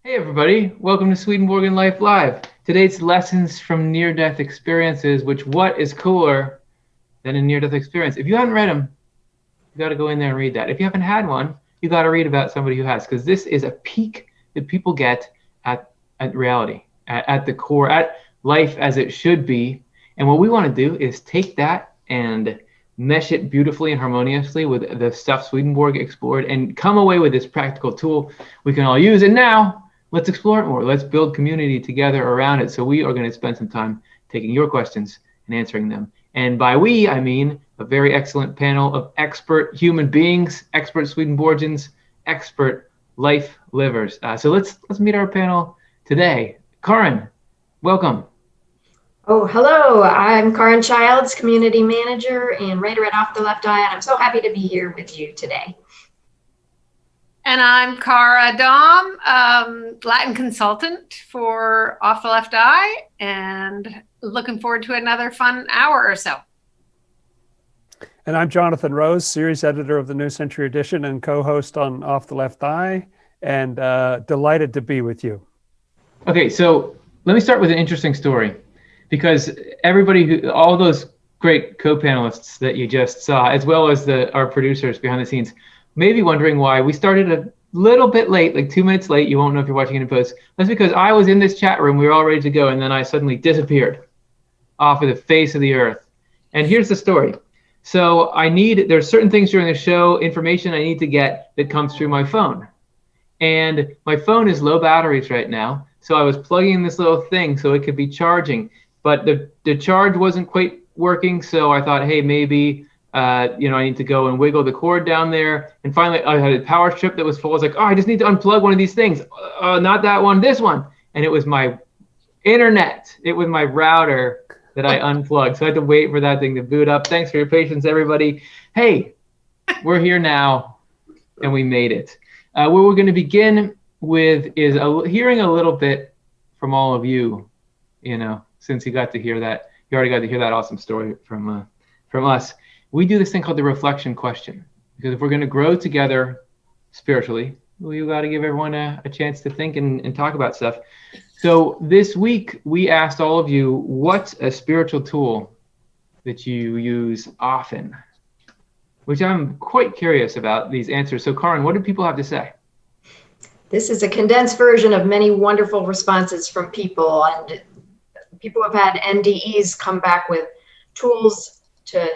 Hey everybody, welcome to Swedenborg and Life Live. Today's lessons from near-death experiences, which what is cooler than a near-death experience? If you haven't read them, you got to go in there and read that. If you haven't had one, you got to read about somebody who has, because this is a peek that people get at reality, at the core, at life as it should be. And what we want to do is take that and mesh it beautifully and harmoniously with the stuff Swedenborg explored and come away with this practical tool we can all use. And now, let's explore it more. Let's build community together around it. So we are going to spend some time taking your questions and answering them. And by we, I mean a very excellent panel of expert human beings, expert Swedenborgians, expert life livers. So let's meet our panel today. Karin, welcome. Oh, hello. I'm Karin Childs, Community Manager and writer at Off the Left Eye, and I'm so happy to be here with you today. And I'm Cara Dom, Latin consultant for Off the Left Eye, and looking forward to another fun hour or so. And I'm Jonathan Rose, series editor of the New Century Edition and co-host on Off the Left Eye, and delighted to be with you. Okay, so let me start with an interesting story, because all those great co-panelists that you just saw, as well as our producers behind the scenes, may be wondering why we started a little bit late, like 2 minutes late. You won't know if you're watching it in post. That's because I was in this chat room. We were all ready to go, and then I suddenly disappeared off of the face of the earth. And here's the story. So there's certain things during the show, information I need to get that comes through my phone. And my phone is low batteries right now. So I was plugging in this little thing so it could be charging. But the charge wasn't quite working. So I thought, hey, maybe I need to go and wiggle the cord down there. And finally, I had a power strip that was full. I was like, I just need to unplug one of these things. Not that one, this one. And it was my internet. It was my router that I unplugged. So I had to wait for that thing to boot up. Thanks for your patience, everybody. Hey, we're here now, and we made it. What we're going to begin with is hearing a little bit from all of you, since you got to hear that. You already got to hear that awesome story from us. We do this thing called the reflection question, because if we're going to grow together spiritually, we've got to give everyone a chance to think and talk about stuff. So this week, we asked all of you, what's a spiritual tool that you use often? Which I'm quite curious about these answers. So Karin, what do people have to say? This is a condensed version of many wonderful responses from people, and people have had NDEs come back with tools to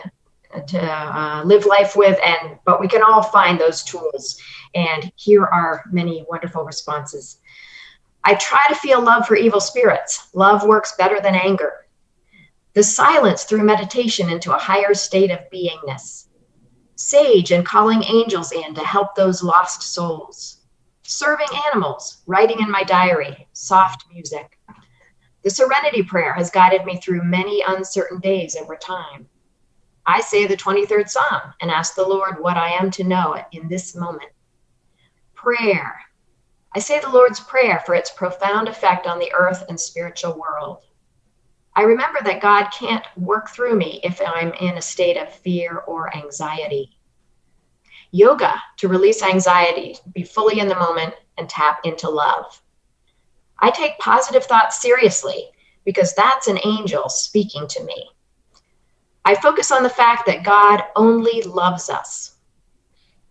live life with, but we can all find those tools. And here are many wonderful responses. I try to feel love for evil spirits. Love works better than anger. The silence through meditation into a higher state of beingness. Sage and calling angels in to help those lost souls. Serving animals, writing in my diary, soft music. The Serenity Prayer has guided me through many uncertain days over time. I say the 23rd Psalm and ask the Lord what I am to know in this moment. Prayer. I say the Lord's Prayer for its profound effect on the earth and spiritual world. I remember that God can't work through me if I'm in a state of fear or anxiety. Yoga to release anxiety, be fully in the moment, and tap into love. I take positive thoughts seriously because that's an angel speaking to me. I focus on the fact that God only loves us.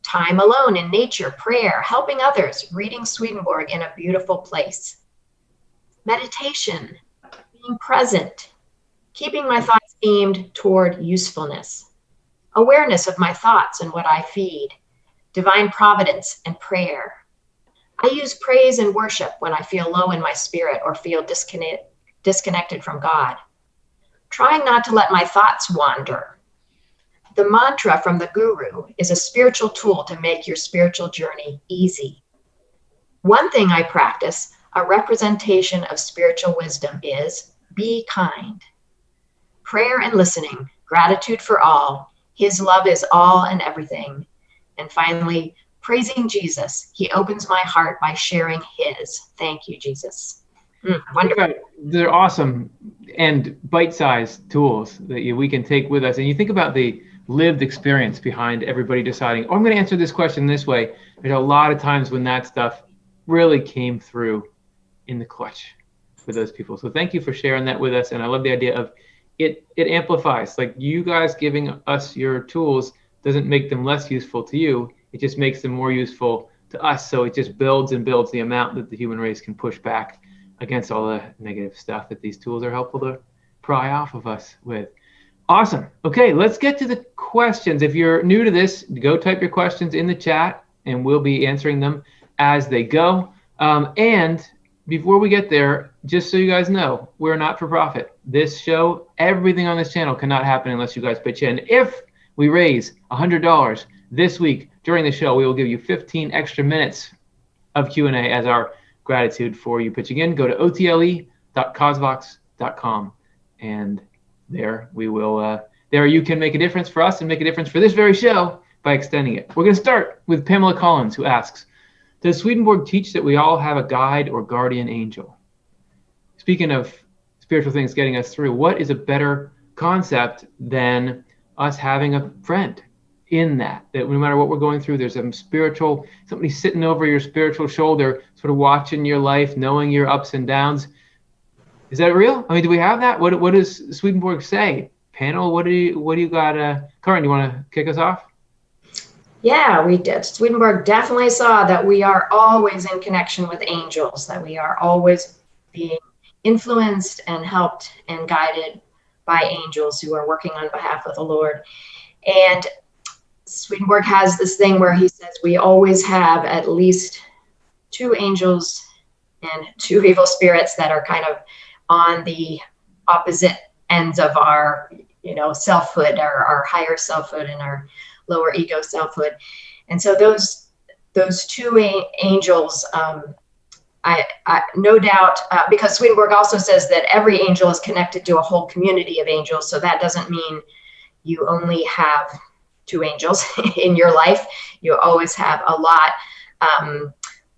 Time alone in nature, prayer, helping others, reading Swedenborg in a beautiful place. Meditation, being present, keeping my thoughts aimed toward usefulness. Awareness of my thoughts and what I feed. Divine providence and prayer. I use praise and worship when I feel low in my spirit or feel disconnected from God. Trying not to let my thoughts wander. The mantra from the guru is a spiritual tool to make your spiritual journey easy. One thing I practice, a representation of spiritual wisdom, is be kind. Prayer and listening, gratitude for all, his love is all and everything. And finally, praising Jesus. He opens my heart by sharing his. Thank you, Jesus. Wonderful. They're awesome and bite-sized tools that we can take with us. And you think about the lived experience behind everybody deciding, I'm going to answer this question this way. There's a lot of times when that stuff really came through in the clutch for those people. So thank you for sharing that with us. And I love the idea of it amplifies. Like, you guys giving us your tools doesn't make them less useful to you. It just makes them more useful to us. So it just builds and builds the amount that the human race can push back against all the negative stuff that these tools are helpful to pry off of us with. Awesome. Okay, let's get to the questions. If you're new to this, go type your questions in the chat and we'll be answering them as they go. And before we get there, just so you guys know, we're not for profit. This show, everything on this channel cannot happen unless you guys pitch in. If we raise $100 this week during the show, we will give you 15 extra minutes of Q&A as our gratitude for you pitching in. Go to otle.cosvox.com and there we will, there you can make a difference for us and make a difference for this very show by extending it. We're going to start with Pamela Collins, who asks, does Swedenborg teach that we all have a guide or guardian angel? Speaking of spiritual things getting us through, what is a better concept than us having a friend in that no matter what we're going through, there's some spiritual, somebody sitting over your spiritual shoulder, sort of watching your life, knowing your ups and downs. Is that real? I mean, do we have that? What does Swedenborg say? Panel, what do you got? Karin, you want to kick us off? Yeah, we did. Swedenborg definitely saw that we are always in connection with angels, that we are always being influenced and helped and guided by angels who are working on behalf of the Lord. And Swedenborg has this thing where he says we always have at least 2 angels and 2 evil spirits that are kind of on the opposite ends of our, selfhood, our higher selfhood and our lower ego selfhood. And so those 2 angels, I no doubt, because Swedenborg also says that every angel is connected to a whole community of angels. So that doesn't mean you only have 2 angels in your life. You always have a lot.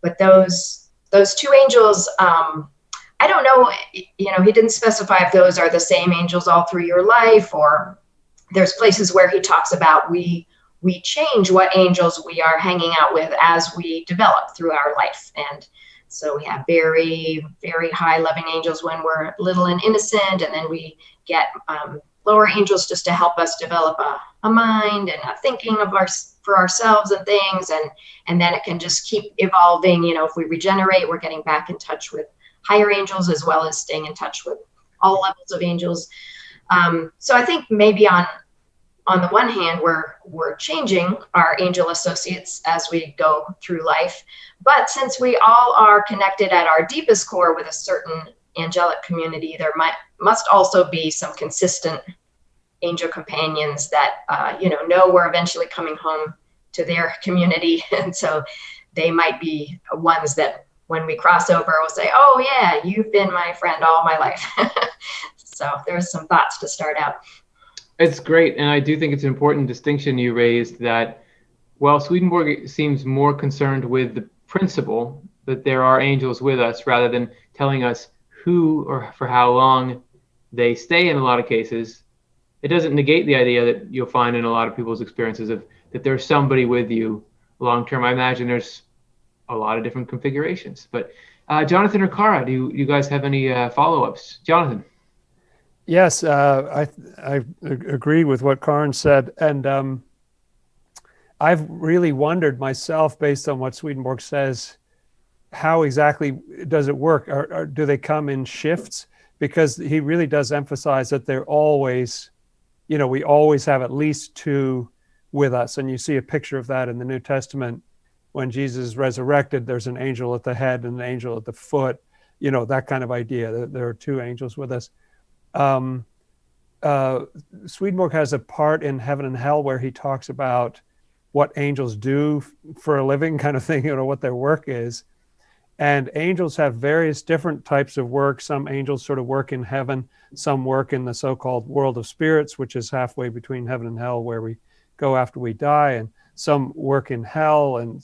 But those 2 angels, I don't know, he didn't specify if those are the same angels all through your life, or there's places where he talks about we change what angels we are hanging out with as we develop through our life. And so we have very, very high loving angels when we're little and innocent, and then we get lower angels just to help us develop a mind and a thinking for ourselves and things, and then it can just keep evolving. If we regenerate, we're getting back in touch with higher angels as well as staying in touch with all levels of angels. So I think maybe on the one hand, we're changing our angel associates as we go through life. But since we all are connected at our deepest core with a certain angelic community, there must also be some consistent angel companions that, know we're eventually coming home to their community. And so they might be ones that when we cross over, we'll say, oh yeah, you've been my friend all my life. So there's some thoughts to start out. It's great. And I do think it's an important distinction you raised that while Swedenborg seems more concerned with the principle that there are angels with us rather than telling us who or for how long they stay in a lot of cases, it doesn't negate the idea that you'll find in a lot of people's experiences of that there's somebody with you long term. I imagine there's a lot of different configurations. But Jonathan or Kara, do you guys have any follow-ups? Jonathan. Yes, I agree with what Karin said. And I've really wondered myself, based on what Swedenborg says, how exactly does it work? Or do they come in shifts? Because he really does emphasize that they're always, we always have at least 2 with us. And you see a picture of that in the New Testament. When Jesus is resurrected, there's an angel at the head and an angel at the foot, that kind of idea. There are 2 angels with us. Swedenborg has a part in Heaven and Hell where he talks about what angels do for a living, kind of thing, what their work is. And angels have various different types of work. Some angels sort of work in heaven, some work in the so-called world of spirits, which is halfway between heaven and hell, where we go after we die, and some work in hell.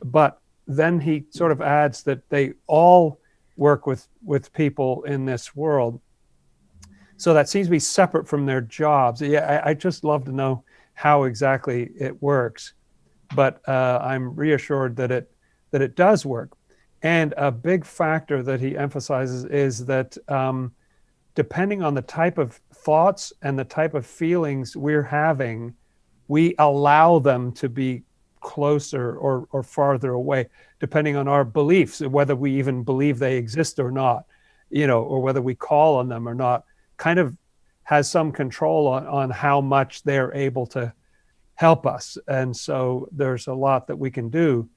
But then he sort of adds that they all work with people in this world. So that seems to be separate from their jobs. Yeah, I just love to know how exactly it works, but I'm reassured that it does work. And a big factor that he emphasizes is that depending on the type of thoughts and the type of feelings we're having, we allow them to be closer or farther away, depending on our beliefs, whether we even believe they exist or not, or whether we call on them or not, kind of has some control on how much they're able to help us. And so there's a lot that we can do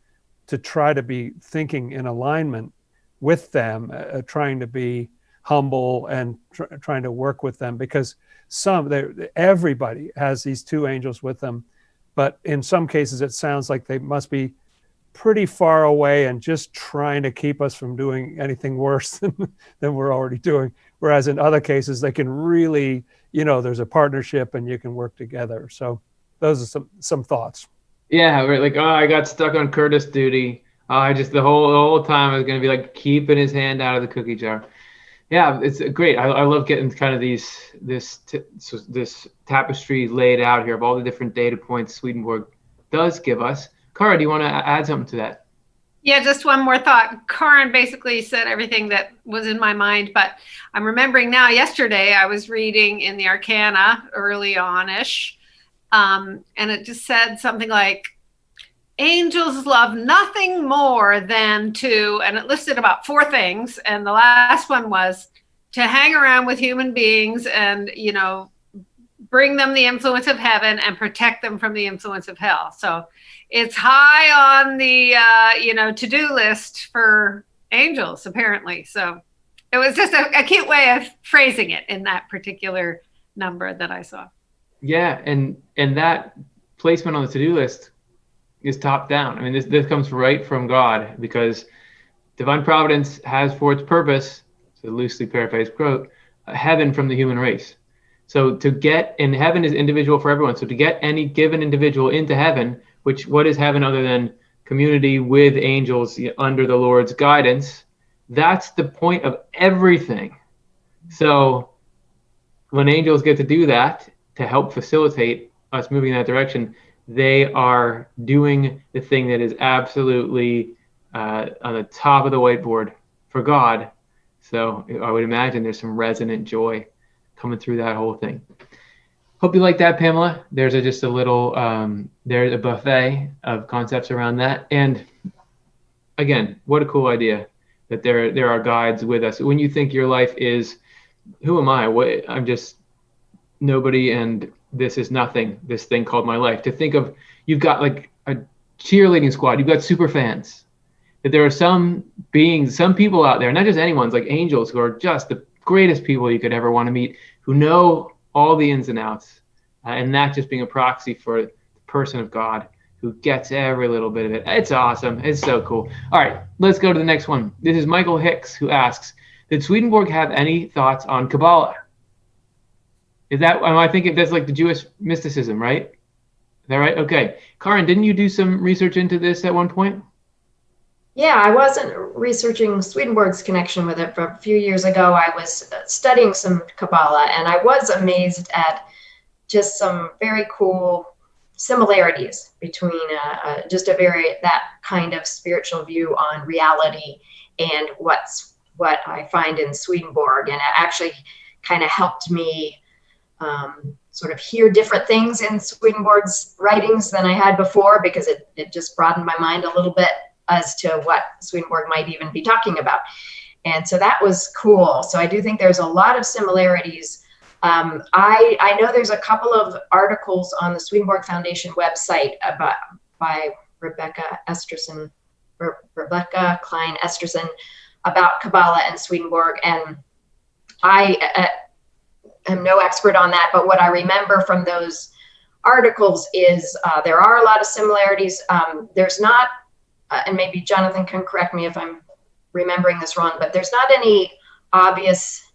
to try to be thinking in alignment with them, trying to be humble and trying to work with them, because everybody has these two angels with them, but in some cases it sounds like they must be pretty far away and just trying to keep us from doing anything worse than we're already doing. Whereas in other cases, they can really, there's a partnership and you can work together. So those are some thoughts. Yeah, we're like, oh, I got stuck on Curtis duty. The whole time I was going to be like keeping his hand out of the cookie jar. Yeah, it's great. I love getting kind of this tapestry laid out here of all the different data points Swedenborg does give us. Cara, do you want to add something to that? Yeah, just one more thought. Karin basically said everything that was in my mind, but I'm remembering now, yesterday I was reading in the Arcana early on-ish, and it just said something like, angels love nothing more than to, and it listed about 4 things. And the last one was to hang around with human beings and, bring them the influence of heaven and protect them from the influence of hell. So it's high on the, to-do list for angels, apparently. So it was just a cute way of phrasing it in that particular number that I saw. Yeah. And that placement on the to-do list is top down. I mean, this comes right from God, because divine providence has for its purpose, to loosely paraphrase quote, heaven from the human race. So and heaven is individual for everyone. So to get any given individual into heaven, what is heaven other than community with angels under the Lord's guidance? That's the point of everything. So when angels get to do that to help facilitate us moving in that direction, they are doing the thing that is absolutely on the top of the whiteboard for God. So I would imagine there's some resonant joy coming through that whole thing. Hope you like that, Pamela. There's just a little, there's a buffet of concepts around that. And again, what a cool idea that there are guides with us. When you think your life is, who am I? I'm just nobody, and this is nothing, this thing called my life. To think of, you've got like a cheerleading squad, you've got super fans, that there are some beings, some people out there, not just anyone's, like angels, who are just the greatest people you could ever want to meet, who know all the ins and outs, and that just being a proxy for the person of God who gets every little bit of it. It's awesome. It's so cool. All right, let's go to the next one. This is Michael Hicks, who asks, did Swedenborg have any thoughts on Qabalah? I think that's like the Jewish mysticism, right? Is that right? Okay. Karin, didn't you do some research into this at one point? Yeah, I wasn't researching Swedenborg's connection with it. But a few years ago, I was studying some Qabalah, and I was amazed at just some very cool similarities between that kind of spiritual view on reality and what I find in Swedenborg. And it actually kind of helped me sort of hear different things in Swedenborg's writings than I had before, because it just broadened my mind a little bit as to what Swedenborg might even be talking about. And so that was cool. So I do think there's a lot of similarities. I know there's a couple of articles on the Swedenborg Foundation website by Rebecca Klein Esterson about Qabalah and Swedenborg. And I am no expert on that, but what I remember from those articles is there are a lot of similarities. There's not, and maybe Jonathan can correct me if I'm remembering this wrong, but there's not any obvious,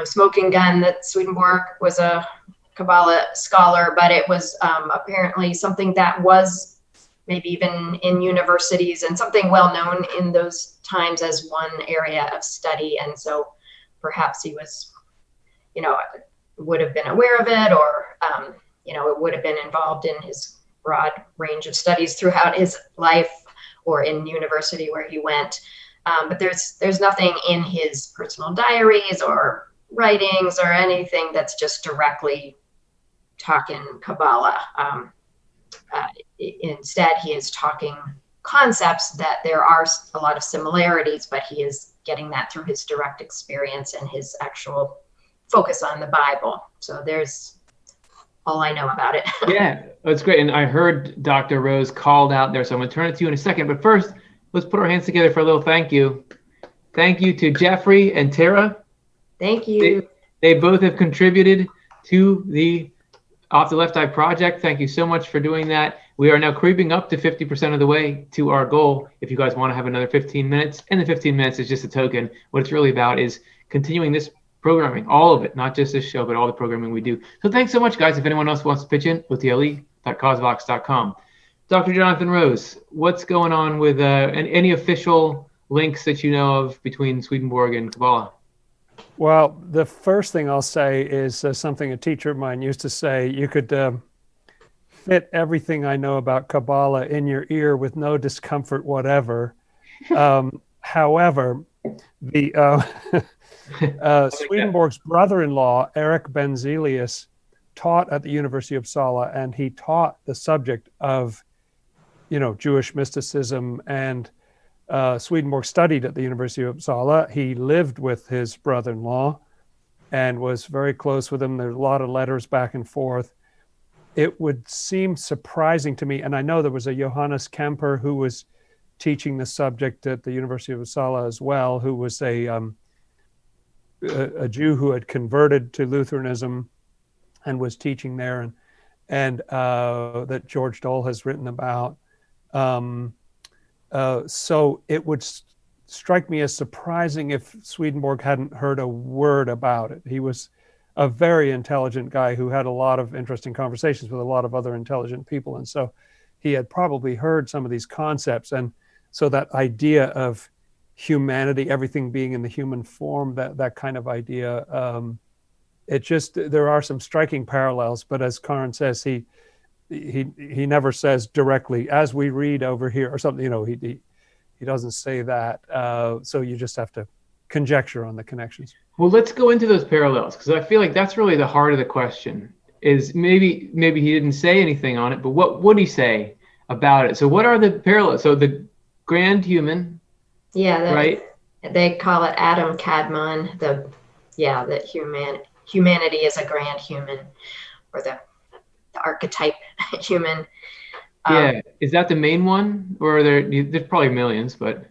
smoking gun that Swedenborg was a Qabalah scholar, but it was apparently something that was maybe even in universities and something well known in those times as one area of study. And so perhaps he was, would have been aware of it, or, it would have been involved in his broad range of studies throughout his life, or in university where he went. But there's nothing in his personal diaries or writings or anything that's just directly talking Kabbalah. Instead, he is talking concepts that there are a lot of similarities, but he is getting that through his direct experience and his actual focus on the Bible. So there's all I know about it. Yeah, that's great. And I heard Dr. Rose called out there, so I'm going to turn it to you in a second. But first, let's put our hands together for a little thank you. Thank you to Jeffrey and Tara. Thank you. They both have contributed to the Off the Left Eye project. Thank you so much for doing that. We are now creeping up to 50% of the way to our goal. If you guys want to have another 15 minutes, and the 15 minutes is just a token. What it's really about is continuing this programming, all of it, not just this show, but all the programming we do. So thanks so much, guys. If anyone else wants to pitch in, otle.cosvox.com. Dr. Jonathan Rose, what's going on with any official links that you know of between Swedenborg and Qabalah? Well, the first thing I'll say is something a teacher of mine used to say: you could fit everything I know about Qabalah in your ear with no discomfort whatever. However, the Swedenborg's brother-in-law, Eric Benzelius, taught at the University of Uppsala, and he taught the subject of, Jewish mysticism. And Swedenborg studied at the University of Uppsala. He lived with his brother-in-law and was very close with him. There's a lot of letters back and forth. It would seem surprising to me, and I know there was a Johannes Kemper who was teaching the subject at the University of Uppsala as well, who was a Jew who had converted to Lutheranism and was teaching there, and that George Dole has written about. So it would strike me as surprising if Swedenborg hadn't heard a word about it. He was a very intelligent guy who had a lot of interesting conversations with a lot of other intelligent people. And so he had probably heard some of these concepts. And so that idea of humanity, everything being in the human form, that kind of idea, there are some striking parallels. But as Karin says, he never says directly, as we read over here or something, he doesn't say that. So you just have to conjecture on the connections. Well, let's go into those parallels, because I feel like that's really the heart of the question. Is maybe he didn't say anything on it, but what would he say about it? So what are the parallels? So the grand human, right? They call it Adam Kadmon. That humanity is a grand human, or the archetype human. Is that the main one, or there's probably millions, but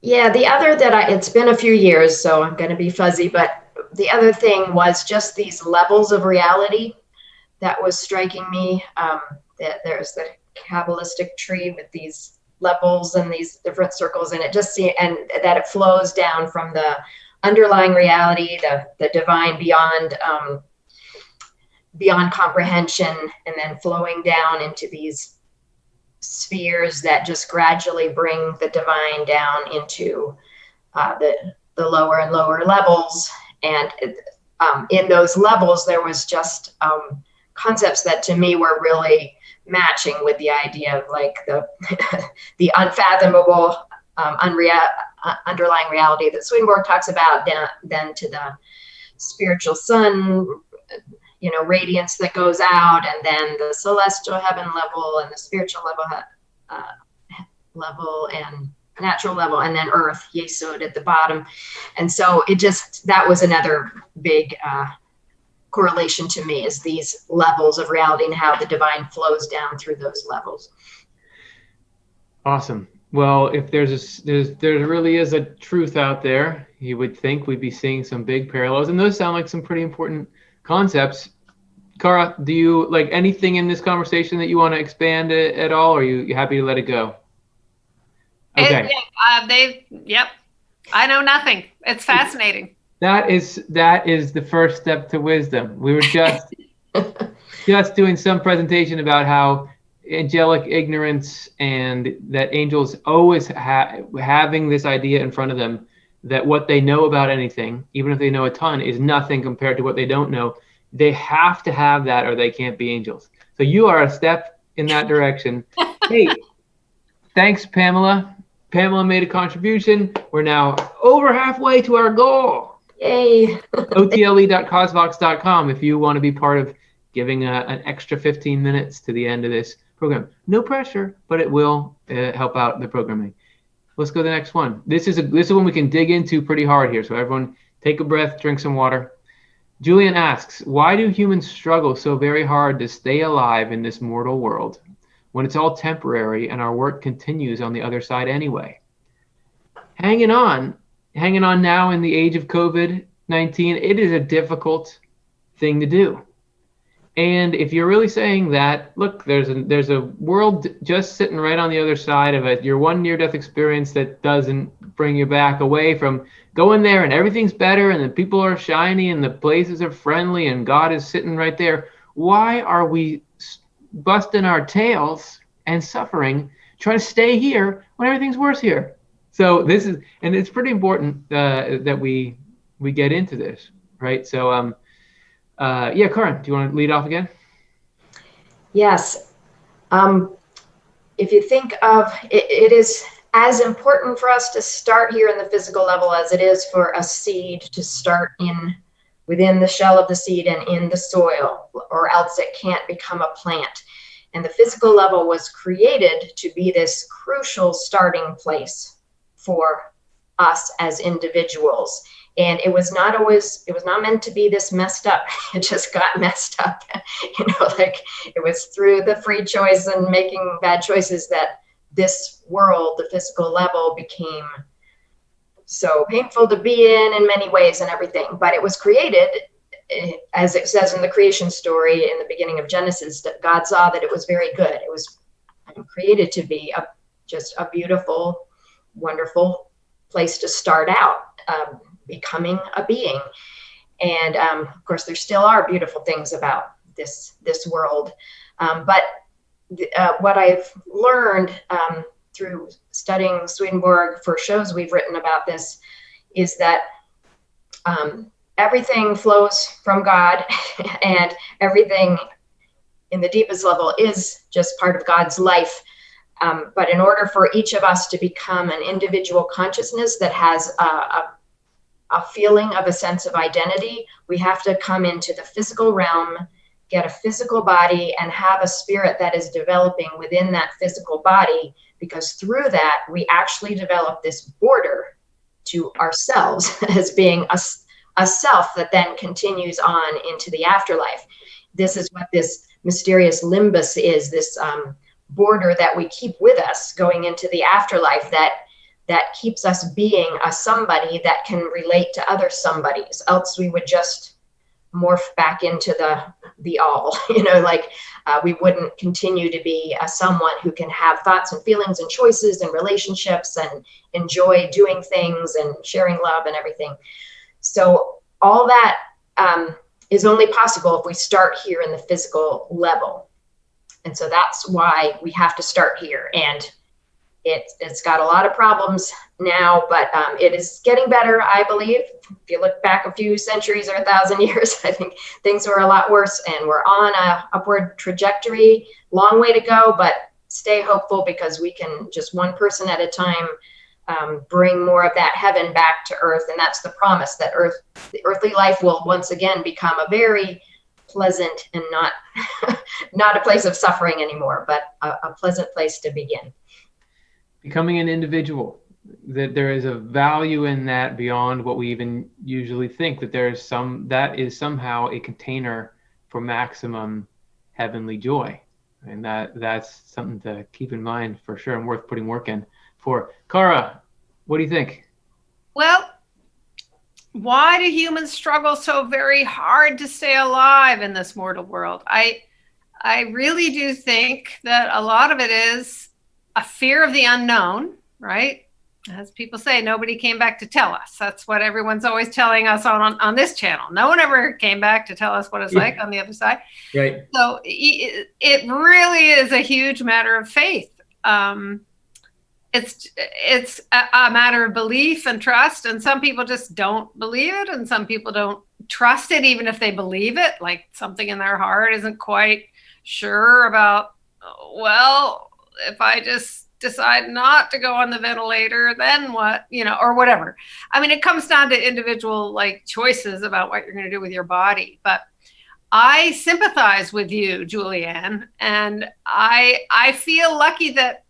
yeah, the other it's been a few years, so I'm going to be fuzzy, but the other thing was just these levels of reality that was striking me. That there's the Kabbalistic tree with these levels and these different circles, and and that it flows down from the underlying reality, the divine beyond comprehension, and then flowing down into these spheres that just gradually bring the divine down into the lower and lower levels. And in those levels, there was just concepts that to me were really matching with the idea of like the unfathomable underlying reality that Swedenborg talks about, then to the spiritual sun, radiance that goes out, and then the celestial heaven level and the spiritual level and natural level, and then earth, Yesod, at the bottom. And so that was another big correlation to me, is these levels of reality and how the divine flows down through those levels. Awesome. Well, if there really is a truth out there, you would think we'd be seeing some big parallels, and those sound like some pretty important concepts. Kara, do you like anything in this conversation that you want to expand at all, or are you happy to let it go? Okay. Yep. I know nothing. It's fascinating. That is the first step to wisdom. We were just doing some presentation about how angelic ignorance, and that angels always having this idea in front of them that what they know about anything, even if they know a ton, is nothing compared to what they don't know. They have to have that or they can't be angels. So you are a step in that direction. Hey, Thanks, Pamela. Pamela made a contribution. We're now over halfway to our goal. Yay. otle.cosvox.com if you want to be part of giving an extra 15 minutes to the end of this program. No pressure, but it will help out the programming. Let's go to the next one. This is one we can dig into pretty hard here. So everyone take a breath, drink some water. Julian asks, why do humans struggle so very hard to stay alive in this mortal world when it's all temporary and our work continues on the other side anyway? Hanging on now in the age of COVID-19, it is a difficult thing to do. And if you're really saying that, look, there's a world just sitting right on the other side of it. Your one near-death experience that doesn't bring you back away from going there and everything's better and the people are shiny and the places are friendly and God is sitting right there. Why are we busting our tails and suffering, trying to stay here when everything's worse here? So and it's pretty important that we get into this, right? So, yeah, Karin, do you want to lead off again? Yes. If you think of it, it is as important for us to start here in the physical level as it is for a seed to start within the shell of the seed and in the soil, or else it can't become a plant. And the physical level was created to be this crucial starting place for us as individuals. And it was not meant to be this messed up. It just got messed up. Like it was through the free choice and making bad choices that this world, the physical level, became so painful to be in many ways and everything. But it was created, as it says in the creation story in the beginning of Genesis, that God saw that it was very good. It was created to be just a beautiful, wonderful place to start out. Becoming a being. And of course, there still are beautiful things about this world. But what I've learned through studying Swedenborg for shows we've written about this is that everything flows from God and everything in the deepest level is just part of God's life. But in order for each of us to become an individual consciousness that has a feeling of a sense of identity, we have to come into the physical realm, get a physical body, and have a spirit that is developing within that physical body, because through that, we actually develop this border to ourselves as being a self that then continues on into the afterlife. This is what this mysterious limbus is, this border that we keep with us going into the afterlife that keeps us being a somebody that can relate to other somebodies. Else we would just morph back into the all, we wouldn't continue to be a someone who can have thoughts and feelings and choices and relationships and enjoy doing things and sharing love and everything. So all that is only possible if we start here in the physical level. And so that's why we have to start here. And it's got a lot of problems now, but it is getting better, I believe. If you look back a few centuries or 1,000 years, I think things were a lot worse, and we're on a upward trajectory. Long way to go, but stay hopeful, because we can, just one person at a time, bring more of that heaven back to earth. And that's the promise, that the earthly life will once again become a very pleasant and not a place of suffering anymore, but a pleasant place to begin. Becoming an individual, that there is a value in that beyond what we even usually think, that that is somehow a container for maximum heavenly joy. And that's something to keep in mind for sure, and worth putting work in for. Cara, what do you think? Well, why do humans struggle so very hard to stay alive in this mortal world? I really do think that a lot of it is a fear of the unknown, right? As people say, nobody came back to tell us. That's what everyone's always telling us on this channel. No one ever came back to tell us what it's like on the other side. Right. So it really is a huge matter of faith. It's a matter of belief and trust, and some people just don't believe it, and some people don't trust it even if they believe it. Like something in their heart isn't quite sure about, well, if I just decide not to go on the ventilator, then what, or whatever. I mean, it comes down to individual like choices about what you're going to do with your body. But I sympathize with you, Julianne, and I feel lucky that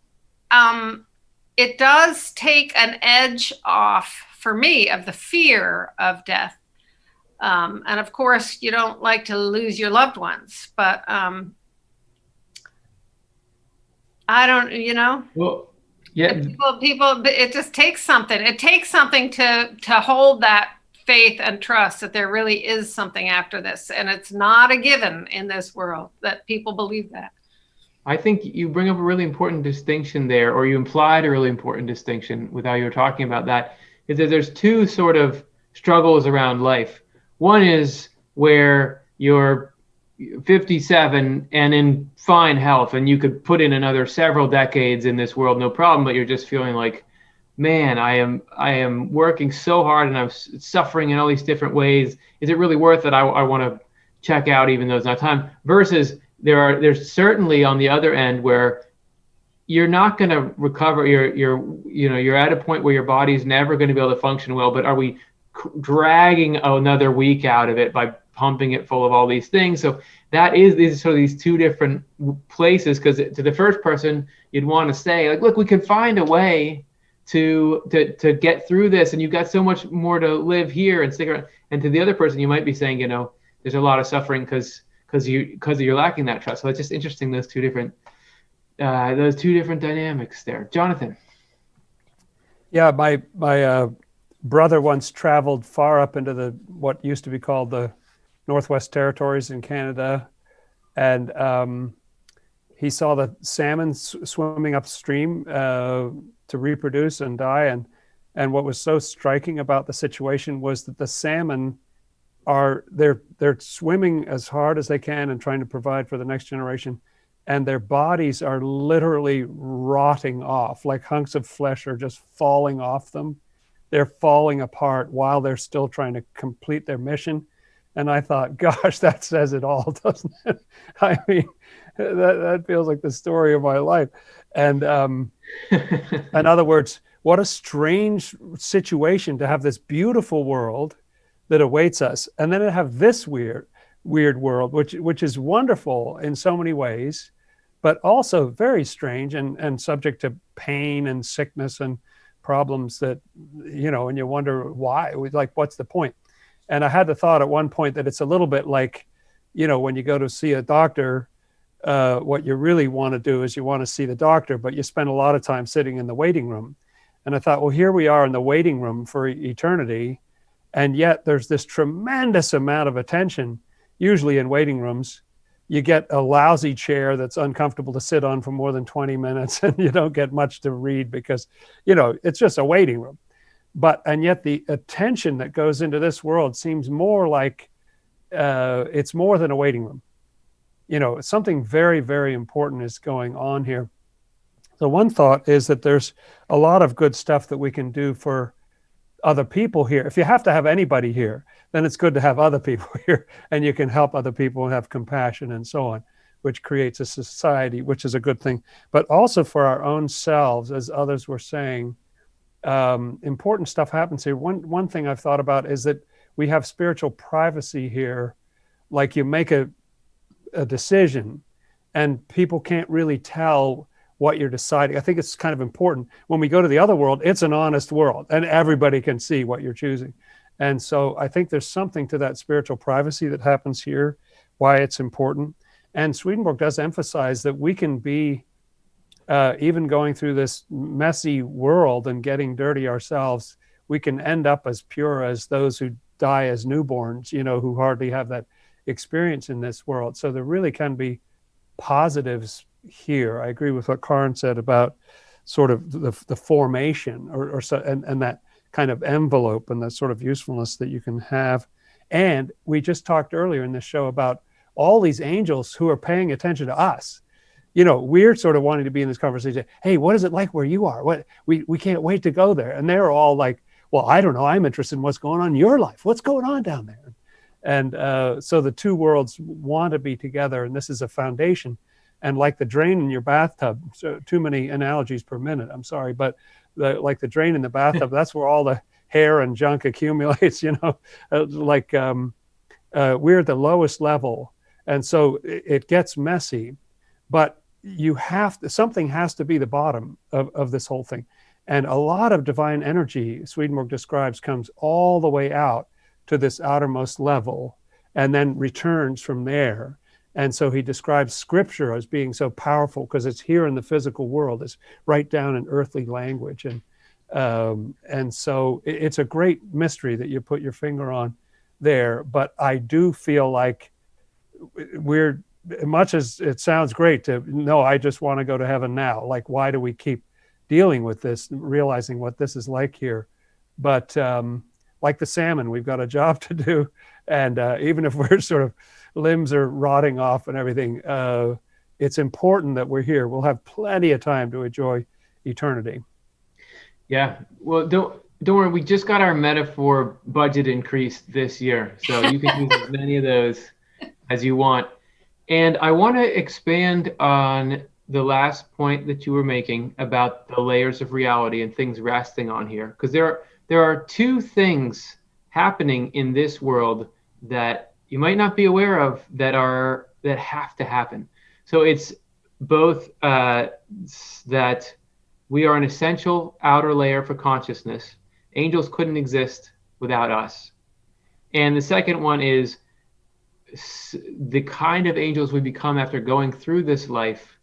it does take an edge off for me of the fear of death. And of course, you don't like to lose your loved ones, but I don't, Well, yeah. People, it just takes something. It takes something to hold that faith and trust that there really is something after this. And it's not a given in this world that people believe that. I think you bring up a really important distinction there, or you implied a really important distinction with how you were talking about that, is that there's two sort of struggles around life. One is where you're 57 and in fine health, and you could put in another several decades in this world, no problem, but you're just feeling like, man, I am working so hard and I'm suffering in all these different ways. Is it really worth it? I want to check out even though it's not time. Versus there's certainly on the other end where you're not going to recover. You're at a point where your body's never going to be able to function well. But are we dragging another week out of it by pumping it full of all these things? So these are sort of these two different places. Because to the first person, you'd want to say like, look, we can find a way to get through this, and you've got so much more to live here and stick around. And to the other person, you might be saying, there's a lot of suffering because you're lacking that trust. So it's just interesting, those two different dynamics there. Jonathan. Yeah, my brother once traveled far up into what used to be called the Northwest Territories in Canada, and he saw the salmon swimming upstream to reproduce and die. And what was so striking about the situation was that the salmon they're swimming as hard as they can and trying to provide for the next generation, and their bodies are literally rotting off, like hunks of flesh are just falling off them. They're falling apart while they're still trying to complete their mission. And I thought, gosh, that says it all, doesn't it? I mean, that feels like the story of my life. And in other words, what a strange situation to have this beautiful world that awaits us, and then to have this weird world, which is wonderful in so many ways, but also very strange and subject to pain and sickness and problems that, and you wonder why, like, what's the point? And I had the thought at one point that it's a little bit like, when you go to see a doctor, what you really want to do is you want to see the doctor, but you spend a lot of time sitting in the waiting room. And I thought, well, here we are in the waiting room for eternity. And yet there's this tremendous amount of attention. Usually in waiting rooms, you get a lousy chair that's uncomfortable to sit on for more than 20 minutes, and you don't get much to read because, it's just a waiting room. And yet the attention that goes into this world seems more like it's more than a waiting room. Something very, very important is going on here. So one thought is that there's a lot of good stuff that we can do for other people here. If you have to have anybody here, then it's good to have other people here, and you can help other people and have compassion and so on, which creates a society, which is a good thing. But also for our own selves, as others were saying, important stuff happens here. One thing I've thought about is that we have spiritual privacy here. Like you make a decision and people can't really tell what you're deciding. I think it's kind of important. When we go to the other world, it's an honest world and everybody can see what you're choosing. And so I think there's something to that spiritual privacy that happens here, why it's important. And Swedenborg does emphasize that we can be, even going through this messy world and getting dirty ourselves, we can end up as pure as those who die as newborns, who hardly have that experience in this world. So there really can be positives here. I agree with what Karin said about sort of the formation or so, and that kind of envelope and the sort of usefulness that you can have. And we just talked earlier in this show about all these angels who are paying attention to us. We're sort of wanting to be in this conversation. Hey, what is it like where you are? What we can't wait to go there. And they're all like, well, I don't know. I'm interested in what's going on in your life. What's going on down there? And so the two worlds want to be together, and this is a foundation. And like the drain in your bathtub, so too many analogies per minute, I'm sorry, but like the drain in the bathtub, that's where all the hair and junk accumulates, we're at the lowest level. And so it gets messy, but something has to be the bottom of this whole thing. And a lot of divine energy, Swedenborg describes, comes all the way out to this outermost level and then returns from there. And so he describes scripture as being so powerful because it's here in the physical world. It's right down in earthly language. And so it's a great mystery that you put your finger on there. But I do feel like much as it sounds great to know, I just want to go to heaven now. Like, why do we keep dealing with this, realizing what this is like here? But like the salmon, we've got a job to do. And even if we're sort of limbs are rotting off and everything, it's important that we're here. We'll have plenty of time to enjoy eternity. Yeah. Well, don't worry. We just got our metaphor budget increased this year. So you can use as many of those as you want. And I want to expand on the last point that you were making about the layers of reality and things resting on here. Because there are two things happening in this world that you might not be aware of that have to happen. So it's both that we are an essential outer layer for consciousness. Angels couldn't exist without us. And the second one is the kind of angels we become after going through this life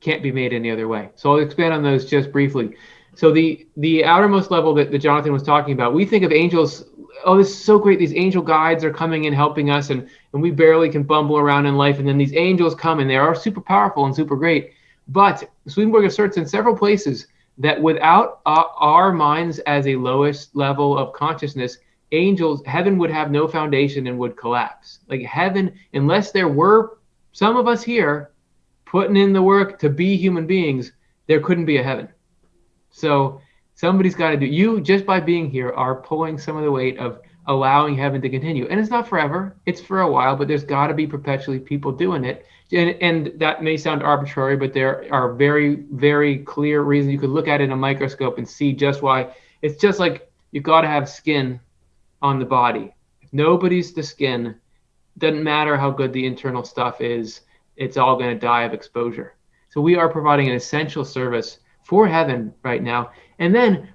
can't be made any other way. So I'll expand on those just briefly. So the outermost level that Jonathan was talking about, we think of angels, oh, this is so great. These angel guides are coming and helping us, and we barely can bumble around in life. And then these angels come and they are super powerful and super great. But Swedenborg asserts in several places that without our minds as a lowest level of consciousness, heaven would have no foundation and would collapse. Like heaven, unless there were some of us here putting in the work to be human beings, there couldn't be a heaven. So somebody's got to do. You, just by being here, are pulling some of the weight of allowing heaven to continue. And it's not forever. It's for a while, but there's got to be perpetually people doing it. And that may sound arbitrary, but there are very, very clear reasons. You could look at it in a microscope and see just why. It's just like you've got to have skin on the body. If nobody's the skin, doesn't matter how good the internal stuff is, it's all going to die of exposure. So we are providing an essential service for heaven right now. And then,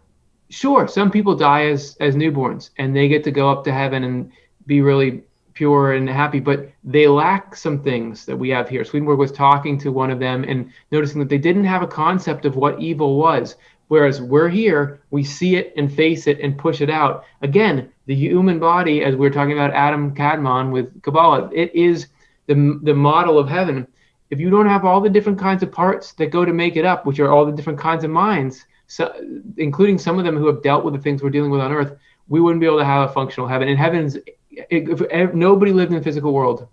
sure, some people die as newborns and they get to go up to heaven and be really pure and happy, but they lack some things that we have here. Swedenborg was talking to one of them and noticing that they didn't have a concept of what evil was. Whereas we're here, we see it and face it and push it out. Again, the human body, as we were talking about Adam Kadmon with Qabalah, it is the model of heaven. If you don't have all the different kinds of parts that go to make it up, which are all the different kinds of minds, so, including some of them who have dealt with the things we're dealing with on earth, we wouldn't be able to have a functional heaven. And heaven's, if nobody lived in the physical world,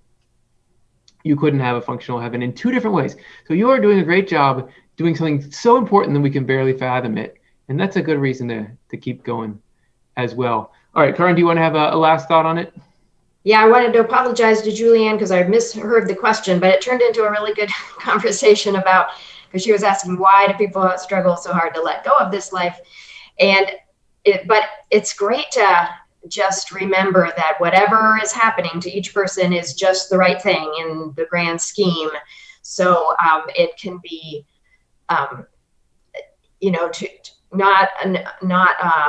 you couldn't have a functional heaven in two different ways. So you are doing a great job doing something so important that we can barely fathom it. And that's a good reason to keep going as well. All right, Karin, do you want to have a last thought on it? Yeah, I wanted to apologize to Julianne because I misheard the question, but it turned into a really good conversation about, because she was asking why do people struggle so hard to let go of this life? But it's great to just remember that whatever is happening to each person is just the right thing in the grand scheme. So it can be, not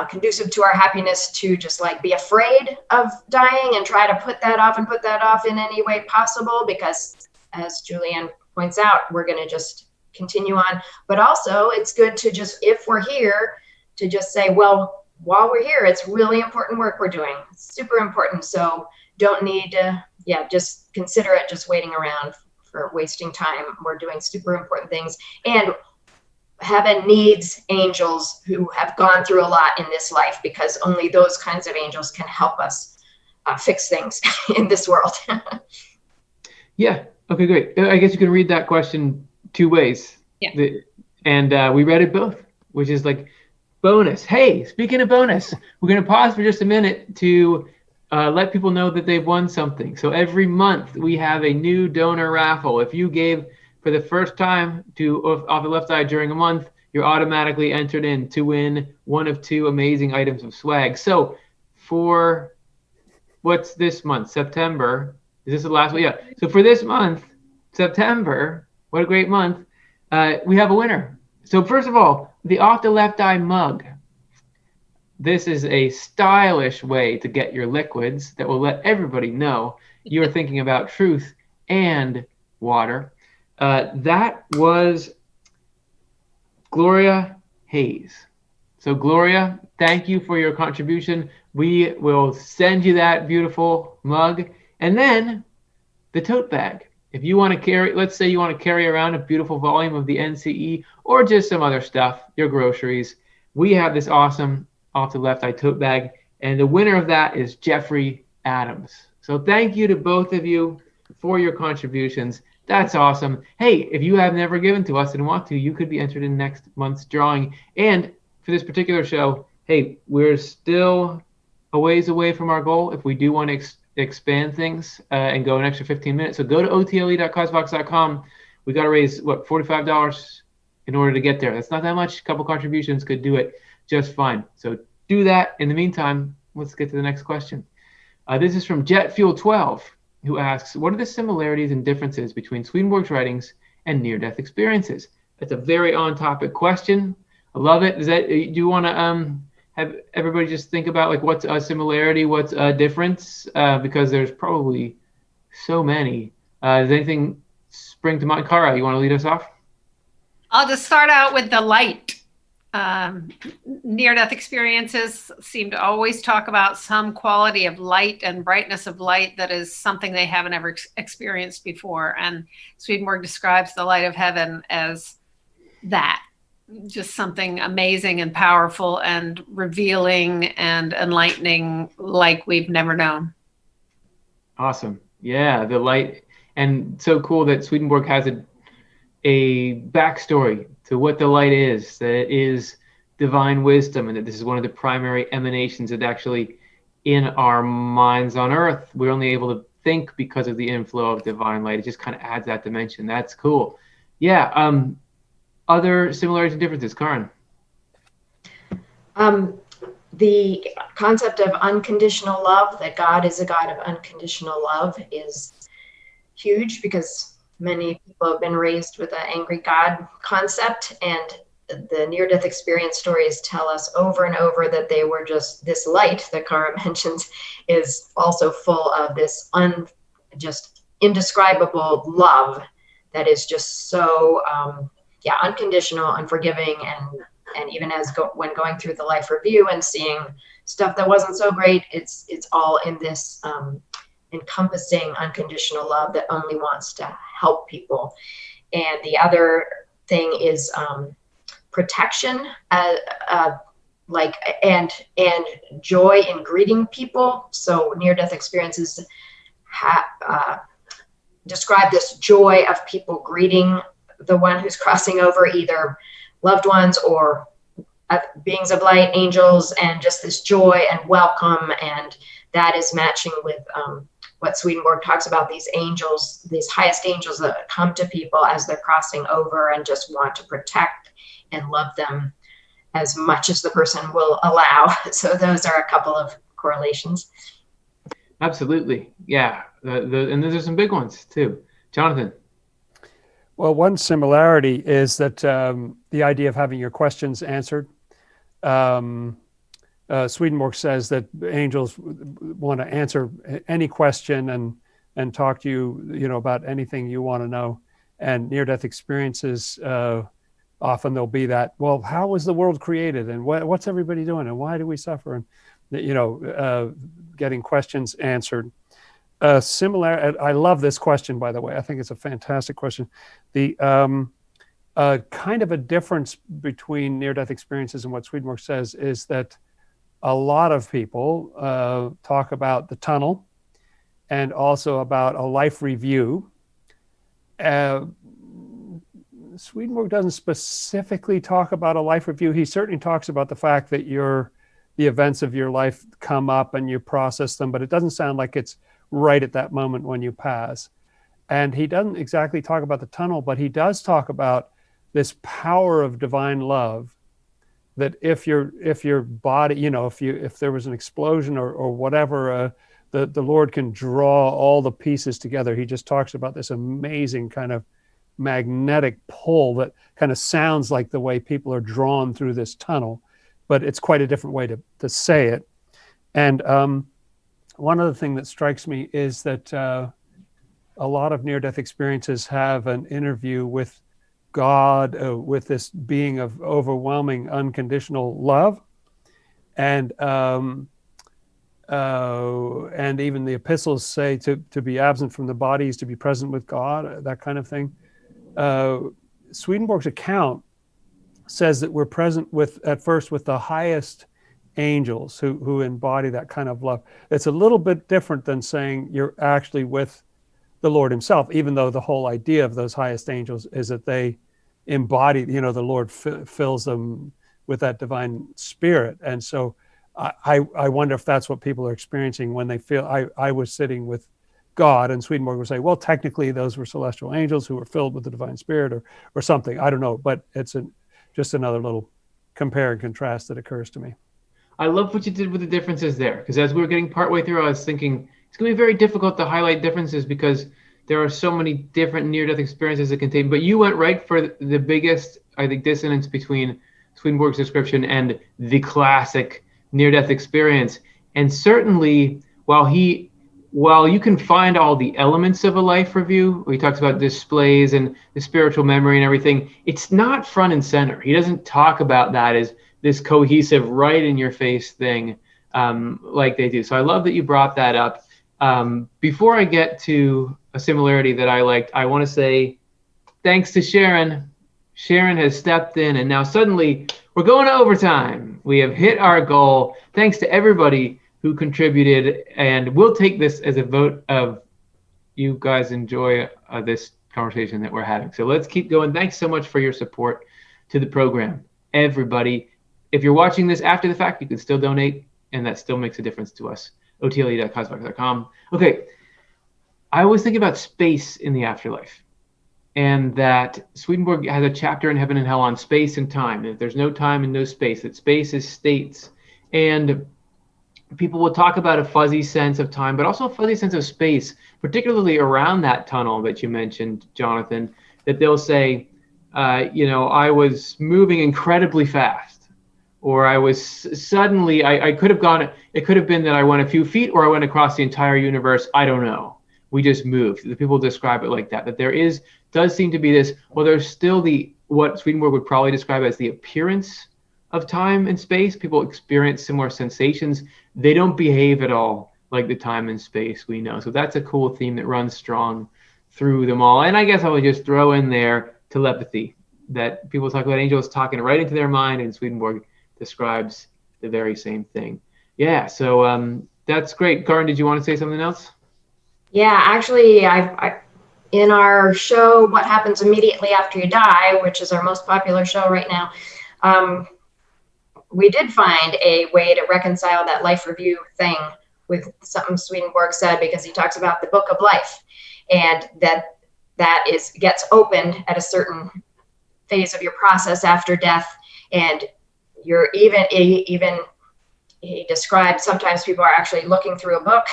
conducive to our happiness to just like be afraid of dying and try to put that off in any way possible, because as Julianne points out, we're going to just continue on. But also it's good to just, if we're here, to just say, well, while we're here, it's really important work we're doing. It's super important. So don't need to, just consider it just waiting around for wasting time. We're doing super important things. And heaven needs angels who have gone through a lot in this life, because only those kinds of angels can help us fix things in this world. Yeah. Okay, great. I guess you can read that question two ways. Yeah. We read it both, which is like bonus. Hey, speaking of bonus, we're going to pause for just a minute to let people know that they've won something. So every month we have a new donor raffle. If you gave for the first time off the left eye during a month, you're automatically entered in to win one of 2 amazing items of swag. So for what's this month? September. Is this the last one? Yeah. So for this month, September, what a great month. We have a winner. So first of all, the Off the Left Eye mug. This is a stylish way to get your liquids that will let everybody know you're thinking about truth and water. That was Gloria Hayes. So Gloria, thank you for your contribution. We will send you that beautiful mug. And then the tote bag. If you want to carry, let's say you want to carry around a beautiful volume of the NCE or just some other stuff, your groceries, we have this awesome Off the Left Eye tote bag. And the winner of that is Jeffrey Adams. So thank you to both of you for your contributions. That's awesome. Hey, if you have never given to us and want to, you could be entered in next month's drawing. And for this particular show, hey, we're still a ways away from our goal if we do want to expand things and go an extra 15 minutes. So go to otle.cosvox.com. We got to raise, what, $45 in order to get there. That's not that much. A couple contributions could do it just fine. So do that. In the meantime, let's get to the next question. This is from Jet Fuel 12, who asks, what are the similarities and differences between Swedenborg's writings and near-death experiences? That's a very on-topic question. I love it. Do you want to have everybody just think about like what's a similarity, what's a difference? Because there's probably so many. Does anything spring to mind? Cara, you want to lead us off? I'll just start out with the light. Near-death experiences seem to always talk about some quality of light and brightness of light that is something they haven't ever experienced before. And Swedenborg describes the light of heaven as that, just something amazing and powerful and revealing and enlightening like we've never known. Awesome. Yeah, the light. And so cool that Swedenborg has a backstory to what the light is, that it is divine wisdom, and that this is one of the primary emanations that actually in our minds on earth, we're only able to think because of the inflow of divine light. It just kind of adds that dimension. That's cool. Yeah. Other similarities and differences, Karin? The concept of unconditional love, that God is a God of unconditional love, is huge because many people have been raised with an angry God concept, and the near-death experience stories tell us over and over that they were just, this light that Cara mentions is also full of this just indescribable love that is just so unconditional, unforgiving, and even when going through the life review and seeing stuff that wasn't so great, it's all in this encompassing unconditional love that only wants to help people. And the other thing is protection, and joy in greeting people. So near-death experiences describe this joy of people greeting the one who's crossing over, either loved ones or beings of light, angels, and just this joy and welcome. And that is matching with what Swedenborg talks about, these angels, these highest angels that come to people as they're crossing over and just want to protect and love them as much as the person will allow. So those are a couple of correlations. Absolutely. Yeah. And those are some big ones too. Jonathan? Well, one similarity is that the idea of having your questions answered. Swedenborg says that angels want to answer any question and talk to you, about anything you want to know. And near-death experiences, often there'll be that, well, how was the world created, and what's everybody doing, and why do we suffer? And getting questions answered. Similar. I love this question, by the way. I think it's a fantastic question. The kind of a difference between near-death experiences and what Swedenborg says is that a lot of people talk about the tunnel and also about a life review. Swedenborg doesn't specifically talk about a life review. He certainly talks about the fact that the events of your life come up and you process them, but it doesn't sound like it's right at that moment when you pass. And he doesn't exactly talk about the tunnel, but he does talk about this power of divine love, that if your body, you know, if there was an explosion or whatever, the Lord can draw all the pieces together. He just talks about this amazing kind of magnetic pull that kind of sounds like the way people are drawn through this tunnel, but it's quite a different way to say it. And one other thing that strikes me is that a lot of near-death experiences have an interview with God, with this being of overwhelming unconditional love, and even the epistles say to be absent from the body is to be present with God, that kind of thing. Swedenborg's account says that we're present at first with the highest angels who embody that kind of love. It's a little bit different than saying you're actually with the Lord himself, even though the whole idea of those highest angels is that they embody, the Lord fills them with that divine spirit. And so I wonder if that's what people are experiencing when they feel I was sitting with God, and Swedenborg would say, well, technically those were celestial angels who were filled with the divine spirit or something. I don't know, but it's just another little compare and contrast that occurs to me. I love what you did with the differences there, because as we were getting partway through, I was thinking it's going to be very difficult to highlight differences because there are so many different near-death experiences it can take. But you went right for the biggest, I think, dissonance between Swedenborg's description and the classic near-death experience. And certainly, while you can find all the elements of a life review, where he talks about displays and the spiritual memory and everything, it's not front and center. He doesn't talk about that as this cohesive, right in your face thing like they do. So I love that you brought that up. Before I get to a similarity that I liked, I want to say thanks to Sharon. Sharon has stepped in, and now suddenly we're going to overtime. We have hit our goal. Thanks to everybody who contributed, and we'll take this as a vote of you guys enjoy this conversation that we're having. So let's keep going. Thanks so much for your support to the program, everybody. If you're watching this after the fact, you can still donate, and that still makes a difference to us. otle.cosmic.com. Okay, I was thinking about space in the afterlife, and that Swedenborg has a chapter in Heaven and Hell on space and time. That there's no time and no space, that space is states. And people will talk about a fuzzy sense of time, but also a fuzzy sense of space, particularly around that tunnel that you mentioned, Jonathan, that they'll say, I was moving incredibly fast, or I was suddenly, I could have gone, it could have been that I went a few feet or I went across the entire universe. I don't know. We just moved. The people describe it like that there does seem to be this, well, there's still what Swedenborg would probably describe as the appearance of time and space. People experience similar sensations. They don't behave at all like the time and space we know. So that's a cool theme that runs strong through them all. And I guess I would just throw in there telepathy, that people talk about angels talking right into their mind, and Swedenborg describes the very same thing. Yeah, so that's great. Karin, did you want to say something else? Yeah, actually, I in our show, What Happens Immediately After You Die, which is our most popular show right now, we did find a way to reconcile that life review thing with something Swedenborg said, because he talks about the book of life, and that gets opened at a certain phase of your process after death. And you're even he describes sometimes people are actually looking through a book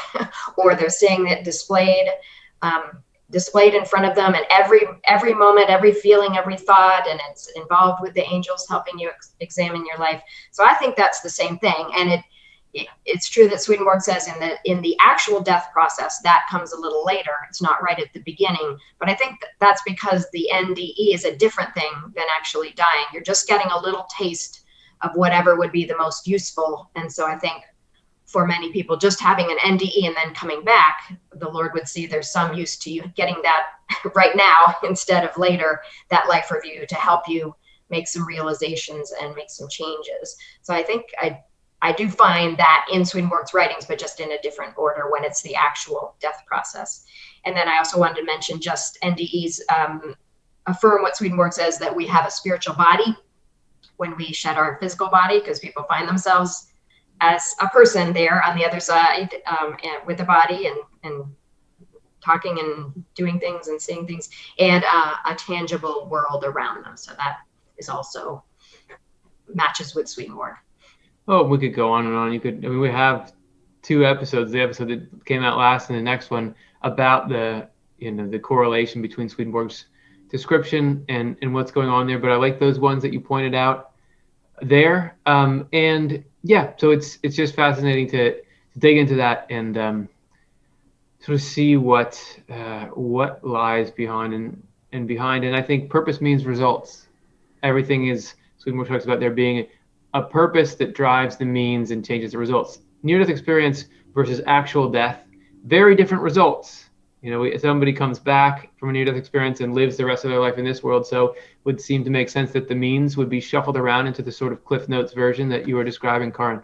or they're seeing it displayed in front of them, and every moment, every feeling, every thought, and it's involved with the angels helping you examine your life. So I think that's the same thing. And it's true that Swedenborg says in the actual death process, that comes a little later. It's not right at the beginning. But I think that's because the NDE is a different thing than actually dying. You're just getting a little taste of whatever would be the most useful. And so I think for many people, just having an NDE and then coming back, the Lord would see there's some use to you getting that right now instead of later, that life review, to help you make some realizations and make some changes. So I think I do find that in Swedenborg's writings, but just in a different order when it's the actual death process. And then I also wanted to mention just NDEs affirm what Swedenborg says, that we have a spiritual body when we shed our physical body, because people find themselves as a person there on the other side with the body, and talking and doing things and seeing things, and a tangible world around them. So that is also matches with Swedenborg. Oh, we could go on and on. We have 2 episodes, the episode that came out last and the next one, about the correlation between Swedenborg's description and what's going on there. But I like those ones that you pointed out there. And yeah, so it's just fascinating to dig into that and sort of see what lies behind and behind. And I think purpose means results. Everything is, Swedenborg talks about there being a purpose that drives the means and changes the results. Near-death experience versus actual death, very different results. Somebody comes back from a near-death experience and lives the rest of their life in this world, so it would seem to make sense that the means would be shuffled around into the sort of Cliff Notes version that you were describing, Karin.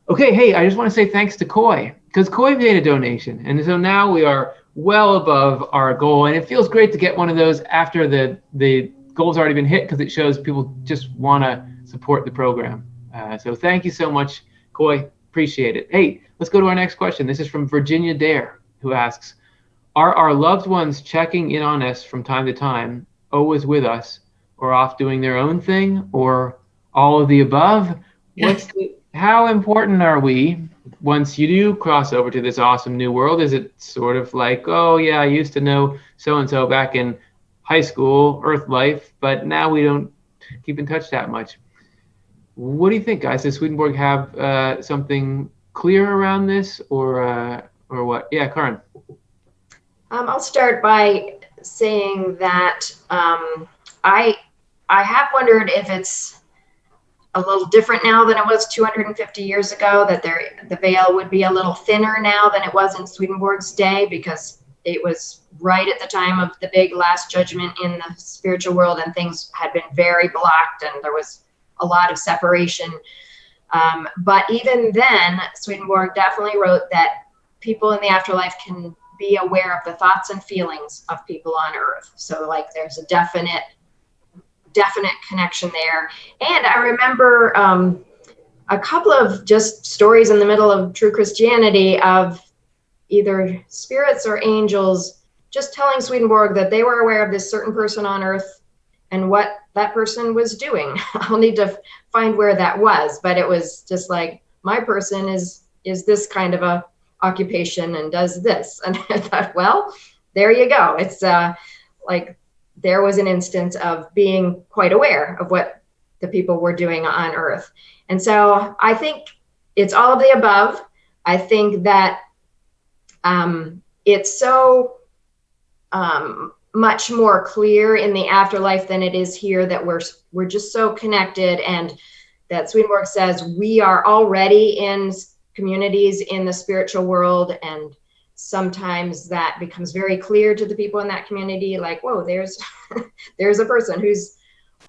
Okay, hey, I just want to say thanks to Coy, because Coy made a donation, and so now we are well above our goal, and it feels great to get one of those after the goal's already been hit, because it shows people just want to support the program. So thank you so much, Coy. Appreciate it. Hey, let's go to our next question. This is from Virginia Dare, who asks, are our loved ones checking in on us from time to time, always with us, or off doing their own thing, or all of the above? How important are we once you do cross over to this awesome new world? Is it sort of like, oh yeah, I used to know so-and-so back in high school, Earth life, but now we don't keep in touch that much? What do you think, guys? Does Swedenborg have something clear around this, or what? Yeah, Karin. I'll start by saying that I have wondered if it's a little different now than it was 250 years ago, that the veil would be a little thinner now than it was in Swedenborg's day, because it was right at the time of the big last judgment in the spiritual world, and things had been very blocked and there was a lot of separation. But even then, Swedenborg definitely wrote that people in the afterlife can be aware of the thoughts and feelings of people on Earth. So like there's a definite connection there. And I remember a couple of just stories in the middle of true Christianity of either spirits or angels just telling Swedenborg that they were aware of this certain person on Earth and what that person was doing. I'll need to find where that was, but it was just like, my person is this kind of a occupation and does this. And I thought, well, there you go. It's like there was an instance of being quite aware of what the people were doing on Earth. And so I think it's all of the above. I think that it's so much more clear in the afterlife than it is here, that we're just so connected, and that Swedenborg says we are already in communities in the spiritual world, and sometimes that becomes very clear to the people in that community, like, whoa, there's there's a person who's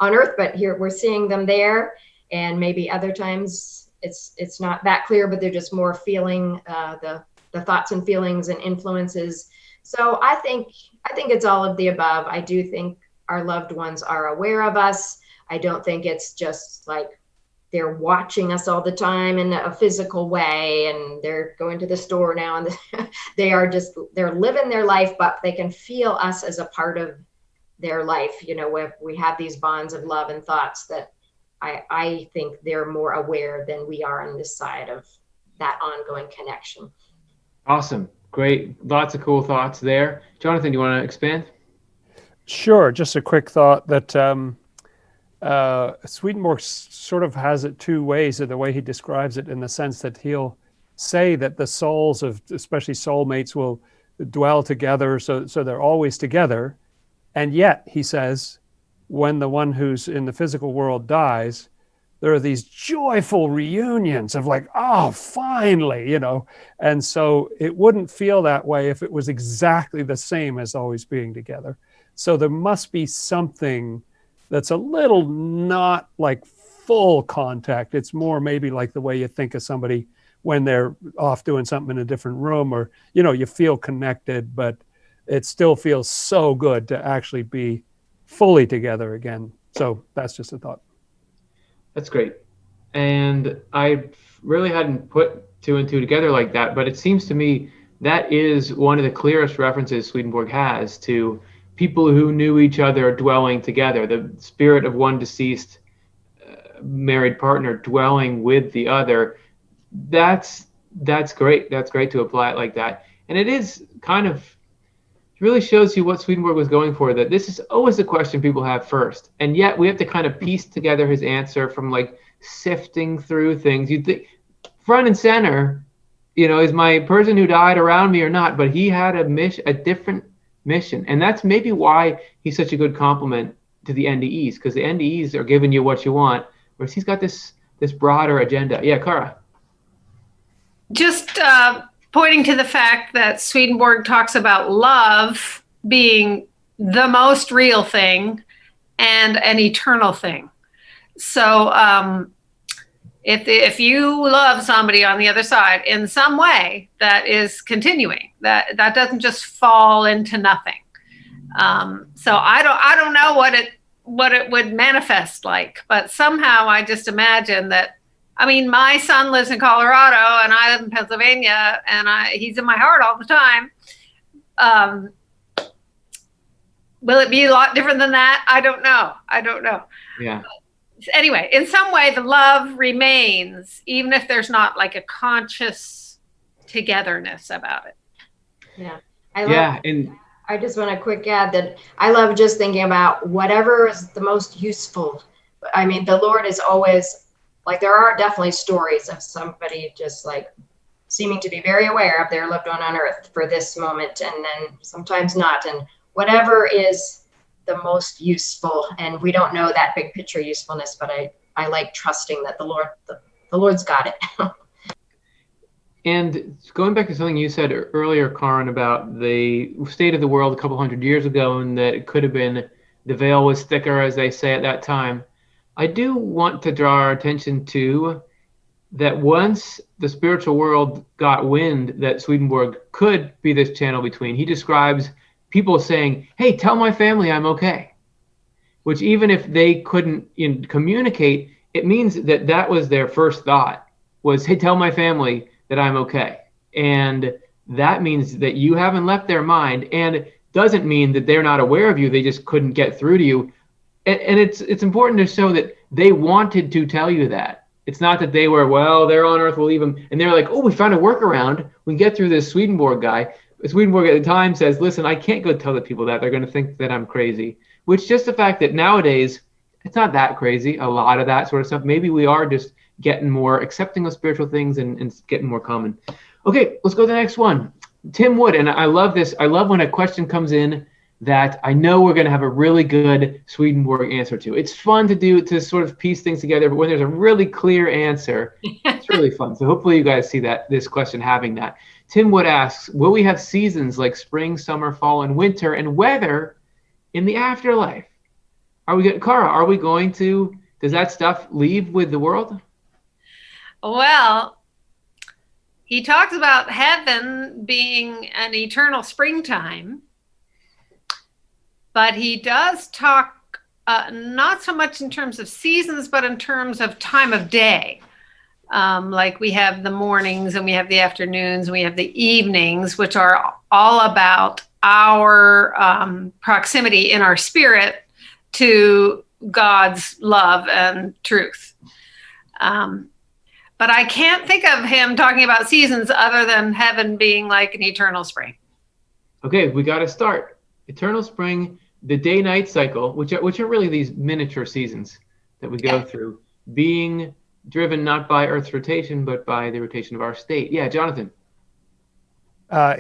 on Earth, but here we're seeing them there. And maybe other times it's not that clear, but they're just more feeling the thoughts and feelings and influences. So I think it's all of the above. I do think our loved ones are aware of us. I don't think it's just like they're watching us all the time in a physical way, and they're going to the store now, and they're living their life, but they can feel us as a part of their life. We have these bonds of love and thoughts that I think they're more aware than we are on this side of that ongoing connection. Awesome. Great. Lots of cool thoughts there. Jonathan, do you want to expand? Sure. Just a quick thought that Swedenborg sort of has it two ways in the way he describes it, in the sense that he'll say that the souls of especially soulmates will dwell together, so they're always together. And yet, he says, when the one who's in the physical world dies, there are these joyful reunions of like, oh, finally, And so it wouldn't feel that way if it was exactly the same as always being together. So there must be something that's a little not like full contact. It's more maybe like the way you think of somebody when they're off doing something in a different room, or, you feel connected, but it still feels so good to actually be fully together again. So that's just a thought. That's great. And I really hadn't put two and two together like that, but it seems to me that is one of the clearest references Swedenborg has to people who knew each other dwelling together, the spirit of one deceased married partner dwelling with the other. That's great. That's great to apply it like that. And it is kind of, it really shows you what Swedenborg was going for, that this is always the question people have first. And yet we have to kind of piece together his answer from like sifting through things. You'd think front and center, is my person who died around me or not? But he had a different mission. And that's maybe why he's such a good complement to the NDEs, because the NDEs are giving you what you want, whereas he's got this broader agenda. Yeah, Kara. Just pointing to the fact that Swedenborg talks about love being the most real thing and an eternal thing. So if you love somebody on the other side in some way that is continuing, that doesn't just fall into nothing. So I don't know what it would manifest like, but somehow I just imagine that. I mean, my son lives in Colorado and I live in Pennsylvania, and he's in my heart all the time. Will it be a lot different than that? I don't know. Yeah. Anyway, in some way, the love remains, even if there's not like a conscious togetherness about it. Yeah. I just want to quick add that I love just thinking about whatever is the most useful. I mean, the Lord is always, like, there are definitely stories of somebody just like seeming to be very aware of their loved one on earth for this moment, and then sometimes not. And whatever is the most useful, and we don't know that big picture usefulness, but I like trusting that the Lord's got it. And going back to something you said earlier, Karin, about the state of the world a couple hundred years ago, and that it could have been the veil was thicker, as they say at that time. I do want to draw our attention to that once the spiritual world got wind that Swedenborg could be this channel between, he describes people saying, hey, tell my family I'm okay. Which, even if they couldn't communicate, it means that was their first thought, was, hey, tell my family that I'm okay. And that means that you haven't left their mind, and doesn't mean that they're not aware of you, they just couldn't get through to you. And it's important to show that they wanted to tell you that. It's not that they were, well, they're on Earth, we'll leave them. And they're like, oh, we found a workaround. We can get through this Swedenborg guy. Swedenborg at the time says, listen, I can't go tell the people that. They're going to think that I'm crazy. Which, just the fact that nowadays, it's not that crazy, a lot of that sort of stuff. Maybe we are just getting more accepting of spiritual things and getting more common. Okay, let's go to the next one. Tim Wood, and I love this. I love when a question comes in that I know we're going to have a really good Swedenborg answer to. It's fun to sort of piece things together, but when there's a really clear answer, it's really fun. So hopefully you guys see this question having that. Tim Wood asks, will we have seasons like spring, summer, fall, and winter, and weather in the afterlife? Kara, are we going to, does that stuff leave with the world? Well, he talks about heaven being an eternal springtime. But he does talk not so much in terms of seasons, but in terms of time of day. Like we have the mornings and we have the afternoons and we have the evenings, which are all about our proximity in our spirit to God's love and truth. But I can't think of him talking about seasons other than heaven being like an eternal spring. Okay, we got to start. Eternal spring, the day-night cycle, which are really these miniature seasons that we go through, being driven not by Earth's rotation, but by the rotation of our state. Yeah, Jonathan.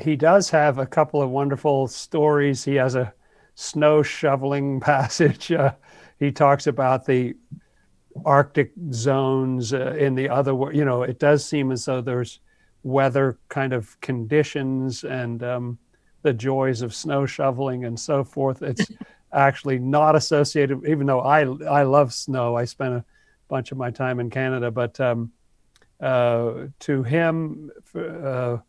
He does have a couple of wonderful stories. He has a snow shoveling passage. He talks about the Arctic zones in the other world. It does seem as though there's weather kind of conditions and the joys of snow shoveling and so forth. It's actually not associated, even though I love snow. I spent a bunch of my time in Canada, but to him, a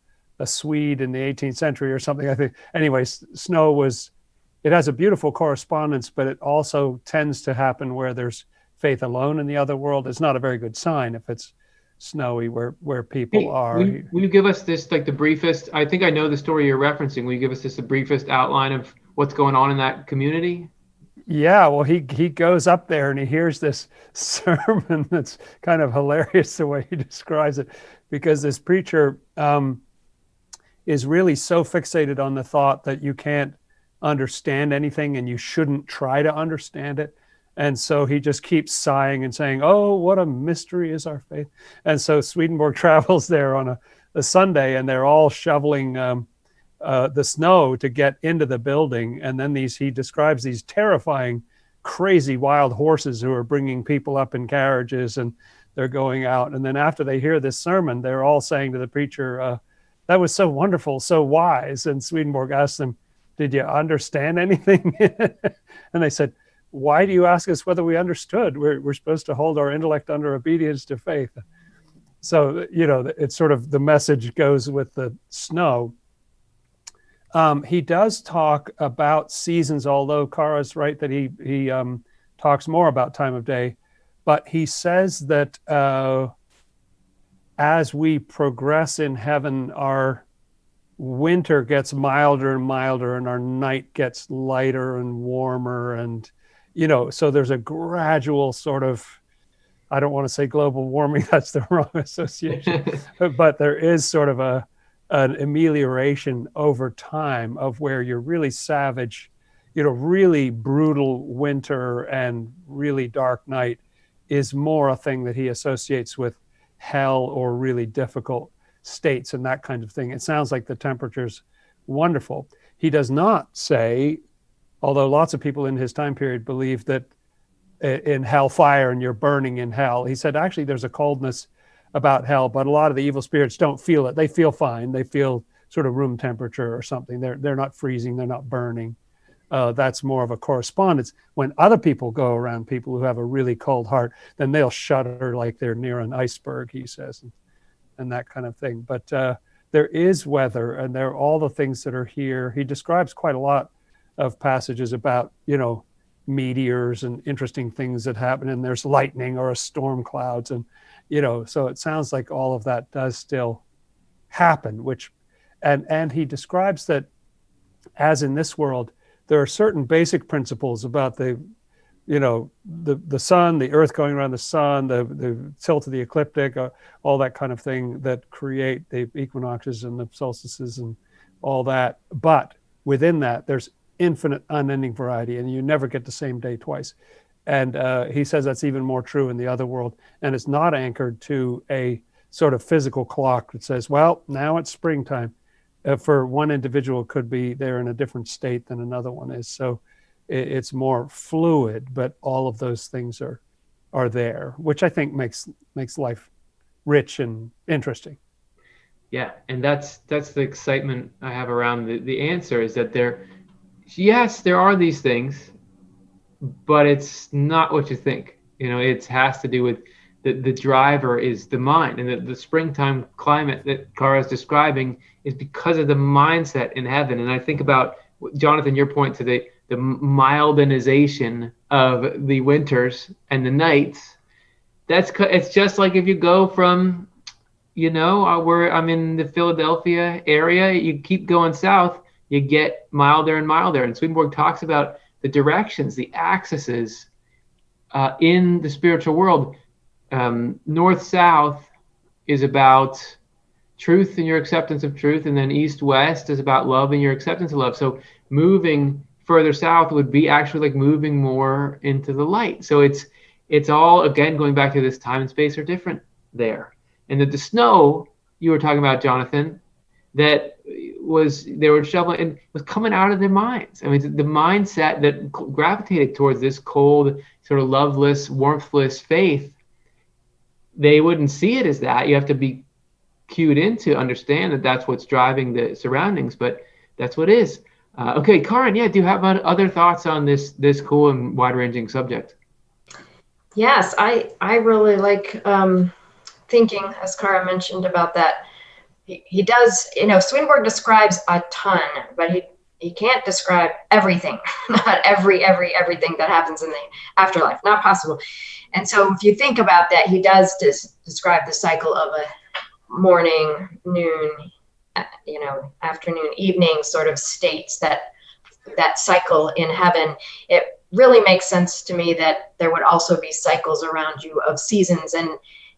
Swede in the 18th century or something, I think. Anyway, snow it has a beautiful correspondence, but it also tends to happen where there's faith alone in the other world. It's not a very good sign if it's snowy where people Hey, are. will you give us this, like the briefest, I think I know the story you're referencing. Will you give us just the briefest outline of what's going on in that community? Yeah, well, he goes up there and he hears this sermon that's kind of hilarious the way he describes it, because this preacher is really so fixated on the thought that you can't understand anything and you shouldn't try to understand it. And so he just keeps sighing and saying, "Oh, what a mystery is our faith." And so Swedenborg travels there on a Sunday, and they're all shoveling the snow to get into the building. And then he describes these terrifying, crazy, wild horses who are bringing people up in carriages, and they're going out. And then after they hear this sermon, they're all saying to the preacher, "That was so wonderful, so wise." And Swedenborg asked them, "Did you understand anything?" And they said, "Why do you ask us whether we understood? We're supposed to hold our intellect under obedience to faith." So, it's sort of the message goes with the snow. He does talk about seasons, although Kara's right that he talks more about time of day. But he says that as we progress in heaven, our winter gets milder and milder, and our night gets lighter and warmer. And, so there's a gradual sort of, I don't want to say global warming, that's the wrong association, but there is sort of an amelioration over time of where you're really savage, really brutal winter and really dark night is more a thing that he associates with hell or really difficult states and that kind of thing. It sounds like the temperature's wonderful. He does not say, although lots of people in his time period believe that in hellfire and you're burning in hell. He said, actually, there's a coldness about hell, but a lot of the evil spirits don't feel it. They feel fine. They feel sort of room temperature or something. They're not freezing. They're not burning. That's more of a correspondence. When other people go around people who have a really cold heart, then they'll shudder like they're near an iceberg, he says, and that kind of thing. But there is weather, and there are all the things that are here. He describes quite a lot of passages about, meteors and interesting things that happen, and there's lightning or a storm clouds, and so it sounds like all of that does still happen, and he describes that as in this world there are certain basic principles about the sun, the earth going around the sun, the tilt of the ecliptic, all that kind of thing that create the equinoxes and the solstices and all that. But within that, there's infinite, unending variety, and you never get the same day twice. And he says that's even more true in the other world. And it's not anchored to a sort of physical clock that says, well, now it's springtime. For one individual, could be they're in a different state than another one is. So it's more fluid, but all of those things are there, which I think makes life rich and interesting. Yeah, and that's the excitement I have around the answer is that yes, there are these things, but it's not what you think. It has to do with the driver is the mind, and the springtime climate that Kara is describing is because of the mindset in heaven. And I think about, Jonathan, your point to the mildenization of the winters and the nights. It's just like if you go from, where I'm in the Philadelphia area, you keep going south, you get milder and milder. And Swedenborg talks about the directions, the axes in the spiritual world. North-south is about truth and your acceptance of truth, and then east-west is about love and your acceptance of love. So moving further south would be actually like moving more into the light. So it's all, again, going back to this time and space are different there. And the snow you were talking about, Jonathan, that they were shoveling and was coming out of their minds. I mean, the mindset that gravitated towards this cold, sort of loveless, warmthless faith, they wouldn't see it as that. You have to be cued in to understand that that's what's driving the surroundings, but that's what it is. Okay, Karin, do you have other thoughts on this cool and wide-ranging subject? Yes, I really like thinking, as Kara mentioned, about that. He does, Swedenborg describes a ton, but he can't describe everything, not everything that happens in the afterlife, not possible. And so if you think about that, he does describe the cycle of a morning, noon, afternoon, evening sort of states, that cycle in heaven. It really makes sense to me that there would also be cycles around you of seasons. And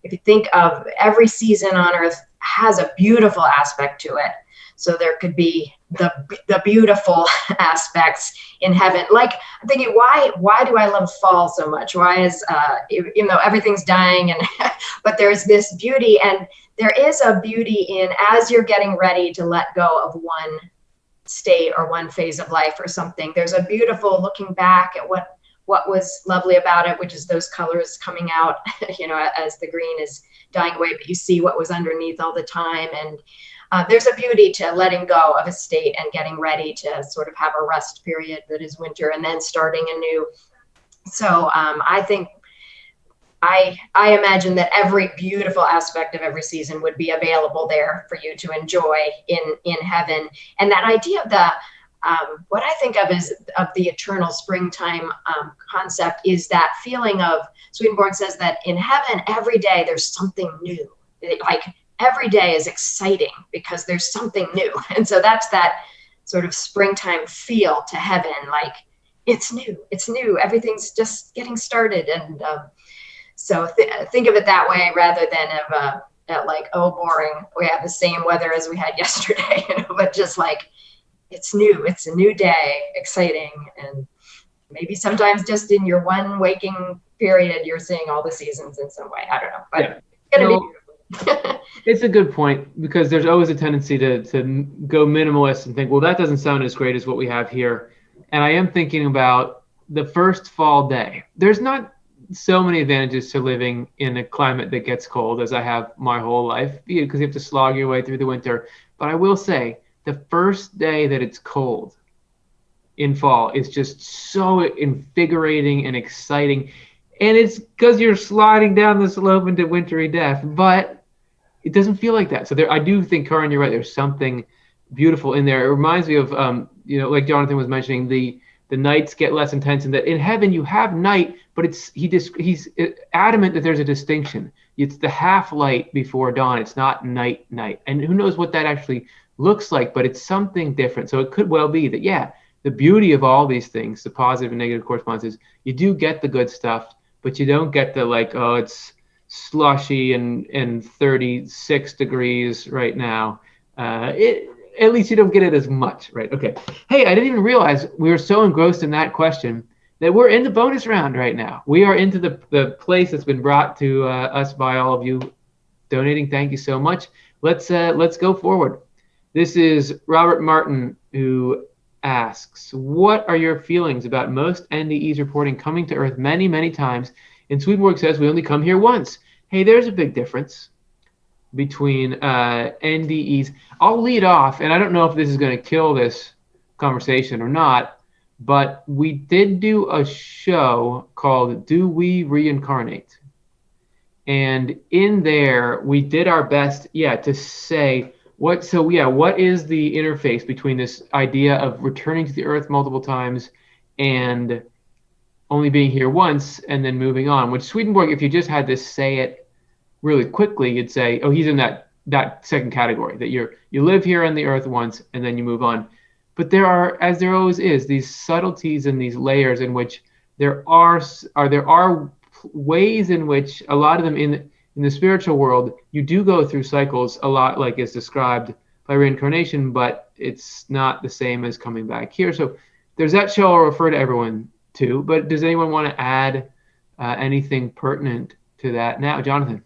if you think of every season on earth has a beautiful aspect to it. So there could be the beautiful aspects in heaven. Like, I'm thinking, why do I love fall so much? Why is, even though everything's dying, and but there's this beauty, and there is a beauty in, as you're getting ready to let go of one state or one phase of life or something, there's a beautiful looking back at what was lovely about it, which is those colors coming out, as the green is dying away, but you see what was underneath all the time. And there's a beauty to letting go of a state and getting ready to sort of have a rest period that is winter, and then starting anew. So I think I imagine that every beautiful aspect of every season would be available there for you to enjoy in heaven. And that idea of the what I think of is of the eternal springtime concept is that feeling of, Swedenborg says that in heaven every day there's something new. Like, every day is exciting because there's something new. And so that's that sort of springtime feel to heaven. Like, it's new. Everything's just getting started. And so think of it that way, rather than of like, oh, boring, we have the same weather as we had yesterday, but just like, it's new. It's a new day, exciting. And maybe sometimes just in your one waking period, you're seeing all the seasons in some way. I don't know, but it's going to be beautiful. It's a good point, because there's always a tendency to go minimalist and think, well, that doesn't sound as great as what we have here. And I am thinking about the first fall day. There's not so many advantages to living in a climate that gets cold as I have my whole life, because you have to slog your way through the winter. But I will say, the first day that it's cold in fall is just so invigorating and exciting. And it's because you're sliding down the slope into wintry death, but it doesn't feel like that. So I do think, Karin, you're right. There's something beautiful in there. It reminds me of, like Jonathan was mentioning, the nights get less intense, and that in heaven you have night, but he's adamant that there's a distinction. It's the half light before dawn. It's not night. And who knows what that actually looks like, but it's something different. So it could well be that, the beauty of all these things, the positive and negative correspondences, you do get the good stuff, but you don't get the, like, oh, it's slushy and 36 degrees right now. At least you don't get it as much, right? Okay. Hey, I didn't even realize we were so engrossed in that question that we're in the bonus round right now. We are into the place that's been brought to us by all of you donating. Thank you so much. Let's go forward. This is Robert Martin, who asks, what are your feelings about most NDEs reporting coming to Earth many, many times? And Swedenborg says we only come here once. Hey, there's a big difference between NDEs. I'll lead off, and I don't know if this is going to kill this conversation or not, but we did do a show called Do We Reincarnate? And in there, we did our best, to say, what is the interface between this idea of returning to the Earth multiple times and only being here once and then moving on? Which Swedenborg, if you just had to say it really quickly, you'd say, oh, he's in that second category, that you live here on the Earth once and then you move on. But there are, as there always is, these subtleties and these layers in which there are ways in which a lot of them in the spiritual world, you do go through cycles a lot, like is described by reincarnation, but it's not the same as coming back here. So there's that show I'll refer to everyone to, but does anyone want to add anything pertinent to that now? Jonathan?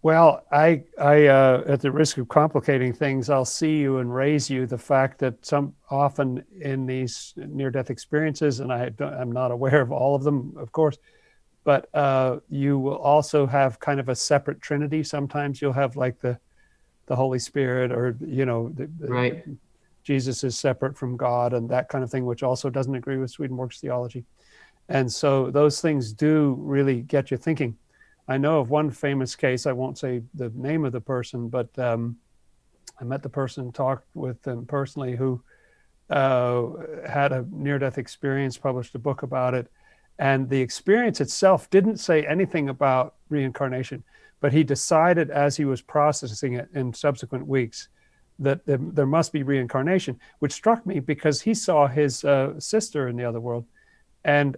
Well, I at the risk of complicating things, I'll see you and raise you the fact that often in these near-death experiences, and I'm not aware of all of them, of course, but you will also have kind of a separate Trinity. Sometimes you'll have like the Holy Spirit, or right. Jesus is separate from God and that kind of thing, which also doesn't agree with Swedenborg's theology. And so those things do really get you thinking. I know of one famous case, I won't say the name of the person, but I met the person, talked with them personally, who had a near-death experience, published a book about it. And the experience itself didn't say anything about reincarnation, but he decided as he was processing it in subsequent weeks that there must be reincarnation, which struck me because he saw his sister in the other world. And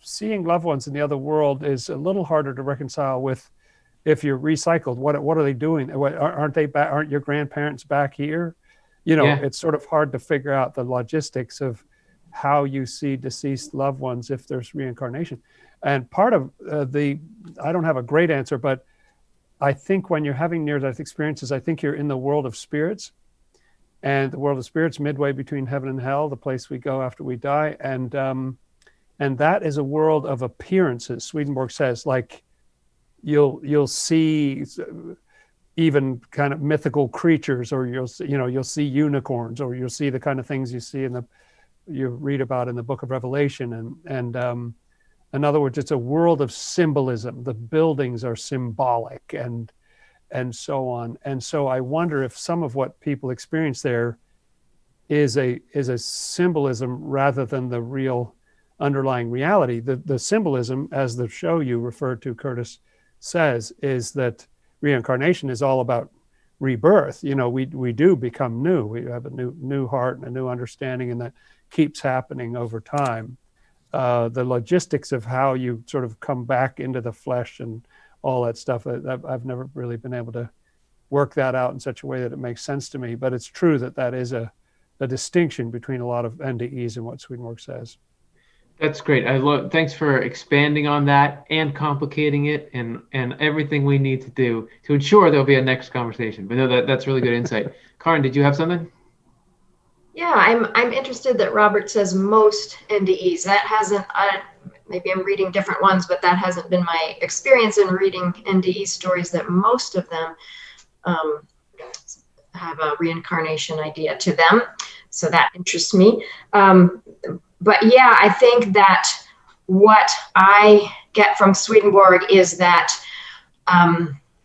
seeing loved ones in the other world is a little harder to reconcile with if you're recycled. What are they doing? Aren't they back? Aren't your grandparents back here? You know, Yeah. it's sort of hard to figure out the logistics of how you see deceased loved ones if there's reincarnation. And part of I don't have a great answer, but I think when you're having near-death experiences, I think you're in the world of spirits. And the world of spirits, midway between heaven and hell, the place we go after we die. And that is a world of appearances. Swedenborg says, like, you'll see even kind of mythical creatures, or you'll see unicorns, or you'll see the kind of things you read about in the book of Revelation. And in other words, it's a world of symbolism. The buildings are symbolic and so on. And so I wonder if some of what people experience there is a symbolism rather than the real underlying reality. The symbolism, as the show you referred to, Curtis, says, is that reincarnation is all about rebirth. You know, we do become new. We have a new heart and a new understanding, and that keeps happening over time. The logistics of how you sort of come back into the flesh and all that stuff, I've never really been able to work that out in such a way that it makes sense to me. But it's true that is a distinction between a lot of NDEs and what Swedenborg says. That's great. Thanks for expanding on that and complicating it and everything we need to do to ensure there'll be a next conversation. But no, that's really good insight. Karin, did you have something? Yeah, I'm interested that Robert says most NDEs. That hasn't, maybe I'm reading different ones, but that hasn't been my experience in reading NDE stories, that most of them have a reincarnation idea to them. So that interests me. But yeah, I think that what I get from Swedenborg is that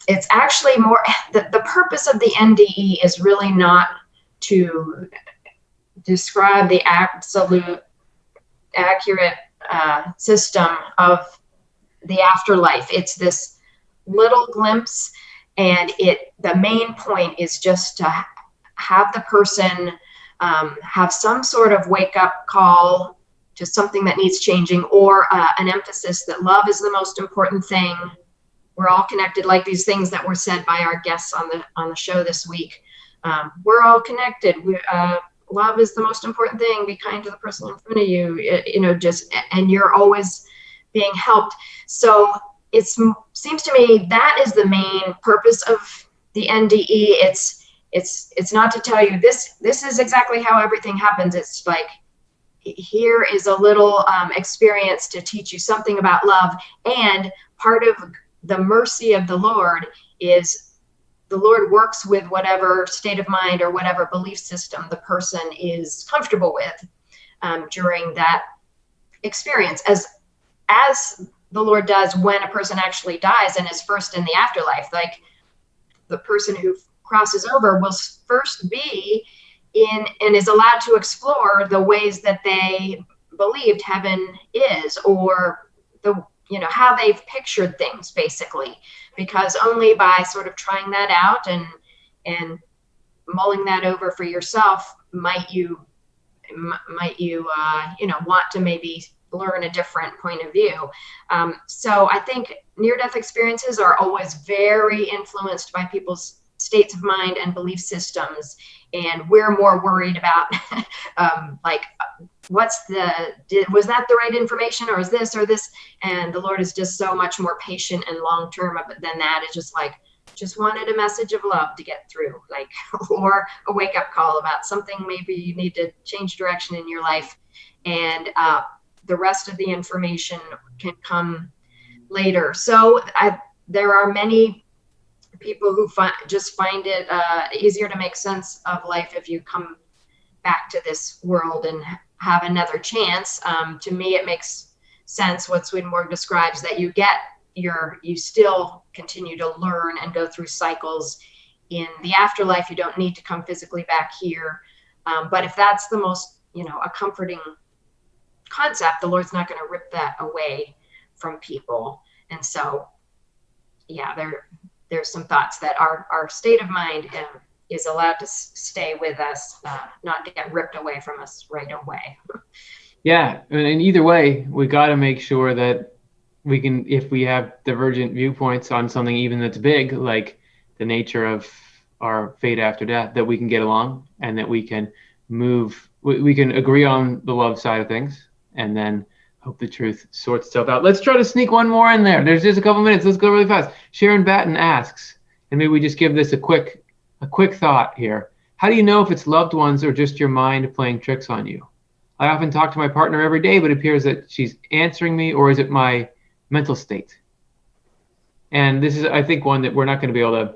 it's actually more, the purpose of the NDE is really not to describe the absolute accurate system of the afterlife. It's this little glimpse, and the main point is just to have the person have some sort of wake-up call to something that needs changing, or an emphasis that love is the most important thing. We're all connected, like these things that were said by our guests on the show this week. We're all connected. Love is the most important thing. Be kind to the person in front of you. And you're always being helped. So it seems to me that is the main purpose of the NDE. It's not to tell you this is exactly how everything happens. It's like, here is a little experience to teach you something about love. And part of the mercy of the Lord is the Lord works with whatever state of mind or whatever belief system the person is comfortable with during that experience, as the Lord does when a person actually dies and is first in the afterlife. Like, the person who crosses over will first be in and is allowed to explore the ways that they believed heaven is, or how they've pictured things, basically, because only by sort of trying that out and mulling that over for yourself might you want to maybe learn a different point of view. So I think near-death experiences are always very influenced by people's states of mind and belief systems, and we're more worried about was that the right information, or is this or this? And the Lord is just so much more patient and long-term than that. It's just like, just wanted a message of love to get through, or a wake-up call about something maybe you need to change direction in your life, and the rest of the information can come later. So there are many people who just find it easier to make sense of life if you come back to this world and have another chance. To me, it makes sense what Swedenborg describes, that you still continue to learn and go through cycles in the afterlife. You don't need to come physically back here. But if that's the most, a comforting concept, the Lord's not going to rip that away from people. And so, yeah, there's some thoughts that our state of mind is allowed to stay with us, not get ripped away from us right away. Yeah, and either way, we got to make sure that we can, if we have divergent viewpoints on something even that's big, like the nature of our fate after death, that we can get along and that we can we can agree on the love side of things, and then hope the truth sorts itself out. Let's try to sneak one more in there. There's just a couple minutes. Let's go really fast. Sharon Batten asks, and maybe we just give this a quick thought here. How do you know if it's loved ones or just your mind playing tricks on you? I often talk to my partner every day, but it appears that she's answering me, or is it my mental state? And this is, I think, one that we're not going to be able to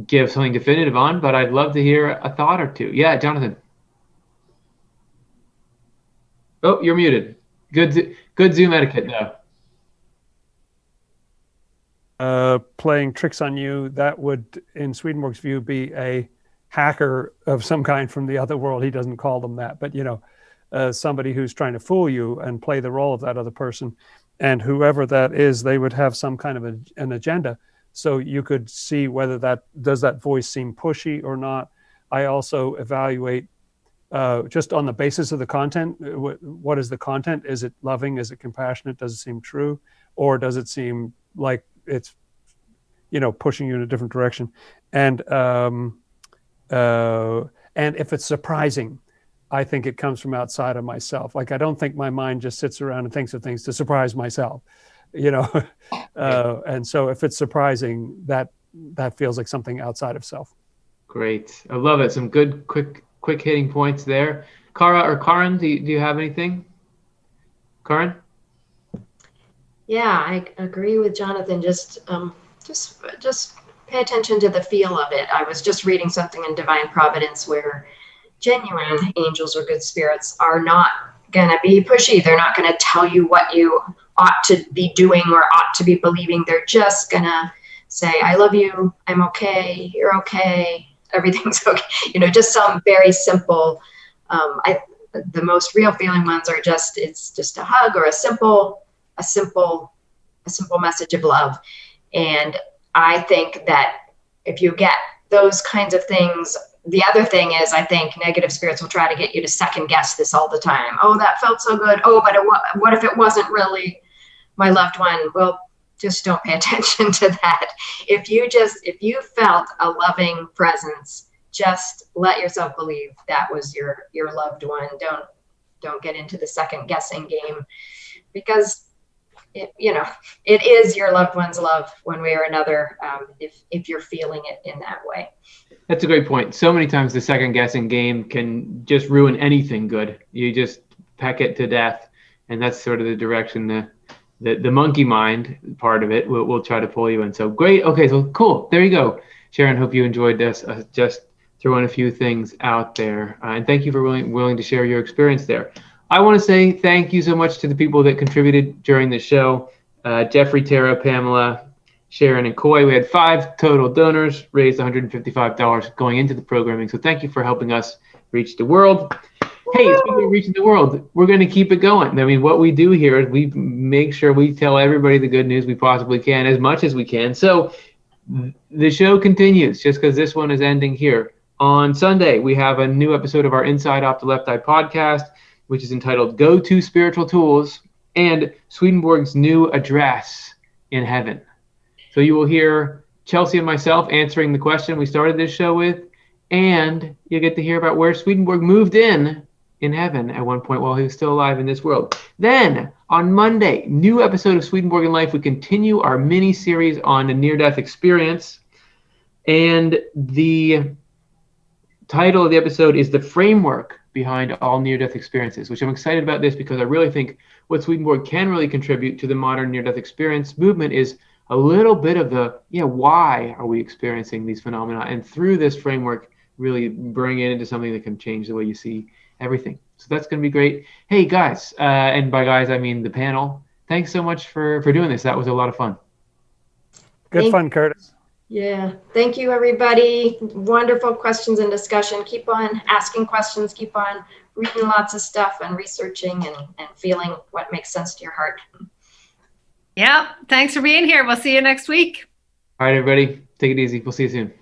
give something definitive on, but I'd love to hear a thought or two. Yeah, Jonathan. Oh, you're muted. Good Zoom etiquette, though. Playing tricks on you, that would, in Swedenborg's view, be a hacker of some kind from the other world. He doesn't call them that, but somebody who's trying to fool you and play the role of that other person. And whoever that is, they would have some kind of an agenda. So you could see whether that voice seem pushy or not. I also evaluate just on the basis of the content. What is the content? Is it loving? Is it compassionate? Does it seem true? Or does it seem like it's, pushing you in a different direction? And if it's surprising, I think it comes from outside of myself. Like, I don't think my mind just sits around and thinks of things to surprise myself, and so if it's surprising, that feels like something outside of self. Great. I love it. Some good, quick hitting points there. Kara or Karin, do you have anything? Karin? Yeah, I agree with Jonathan. Just pay attention to the feel of it. I was just reading something in Divine Providence where genuine angels or good spirits are not going to be pushy. They're not going to tell you what you ought to be doing or ought to be believing. They're just going to say, I love you. I'm okay. You're okay. Everything's okay. Just some very simple, the most real feeling ones are it's just a hug or a simple message of love. And I think that if you get those kinds of things, the other thing is, I think negative spirits will try to get you to second guess this all the time. Oh, that felt so good. Oh, but what if it wasn't really my loved one? Well, just don't pay attention to that. If you felt a loving presence, just let yourself believe that was your loved one. Don't get into the second guessing game, because it is your loved one's love one way or another, if you're feeling it in that way. That's a great point. So many times the second guessing game can just ruin anything good. You just peck it to death, and that's sort of the direction the monkey mind part of it will try to pull you in. So great. Okay, so cool. There you go, Sharon. Hope you enjoyed this. Just throwing a few things out there, and thank you for willing to share your experience there. I want to say thank you so much to the people that contributed during the show. Jeffrey, Tara, Pamela, Sharon, and Coy. We had 5 total donors, raised $155 going into the programming. So thank you for helping us reach the world. Hey, speaking of reaching the world, we're going to keep it going. I mean, what we do here is we make sure we tell everybody the good news we possibly can, as much as we can. So the show continues, just because this one is ending here. On Sunday, we have a new episode of our Inside Off the Left Eye podcast, which is entitled Go-To Spiritual Tools, and Swedenborg's new address in heaven. So you will hear Chelsea and myself answering the question we started this show with, and you'll get to hear about where Swedenborg moved in heaven at one point while he was still alive in this world. Then, on Monday, new episode of Swedenborg in Life. We continue our mini-series on a near-death experience, and the title of the episode is The Framework Behind All Near-Death Experiences, which I'm excited about this because I really think what Swedenborg can really contribute to the modern near-death experience movement is a little bit of the, why are we experiencing these phenomena? And through this framework, really bring it into something that can change the way you see everything. So that's going to be great. Hey, guys, and by guys, I mean the panel. Thanks so much for doing this. That was a lot of fun. Good fun, Curtis. Yeah. Thank you, everybody. Wonderful questions and discussion. Keep on asking questions. Keep on reading lots of stuff and researching and feeling what makes sense to your heart. Yeah. Thanks for being here. We'll see you next week. All right, everybody, take it easy. We'll see you soon.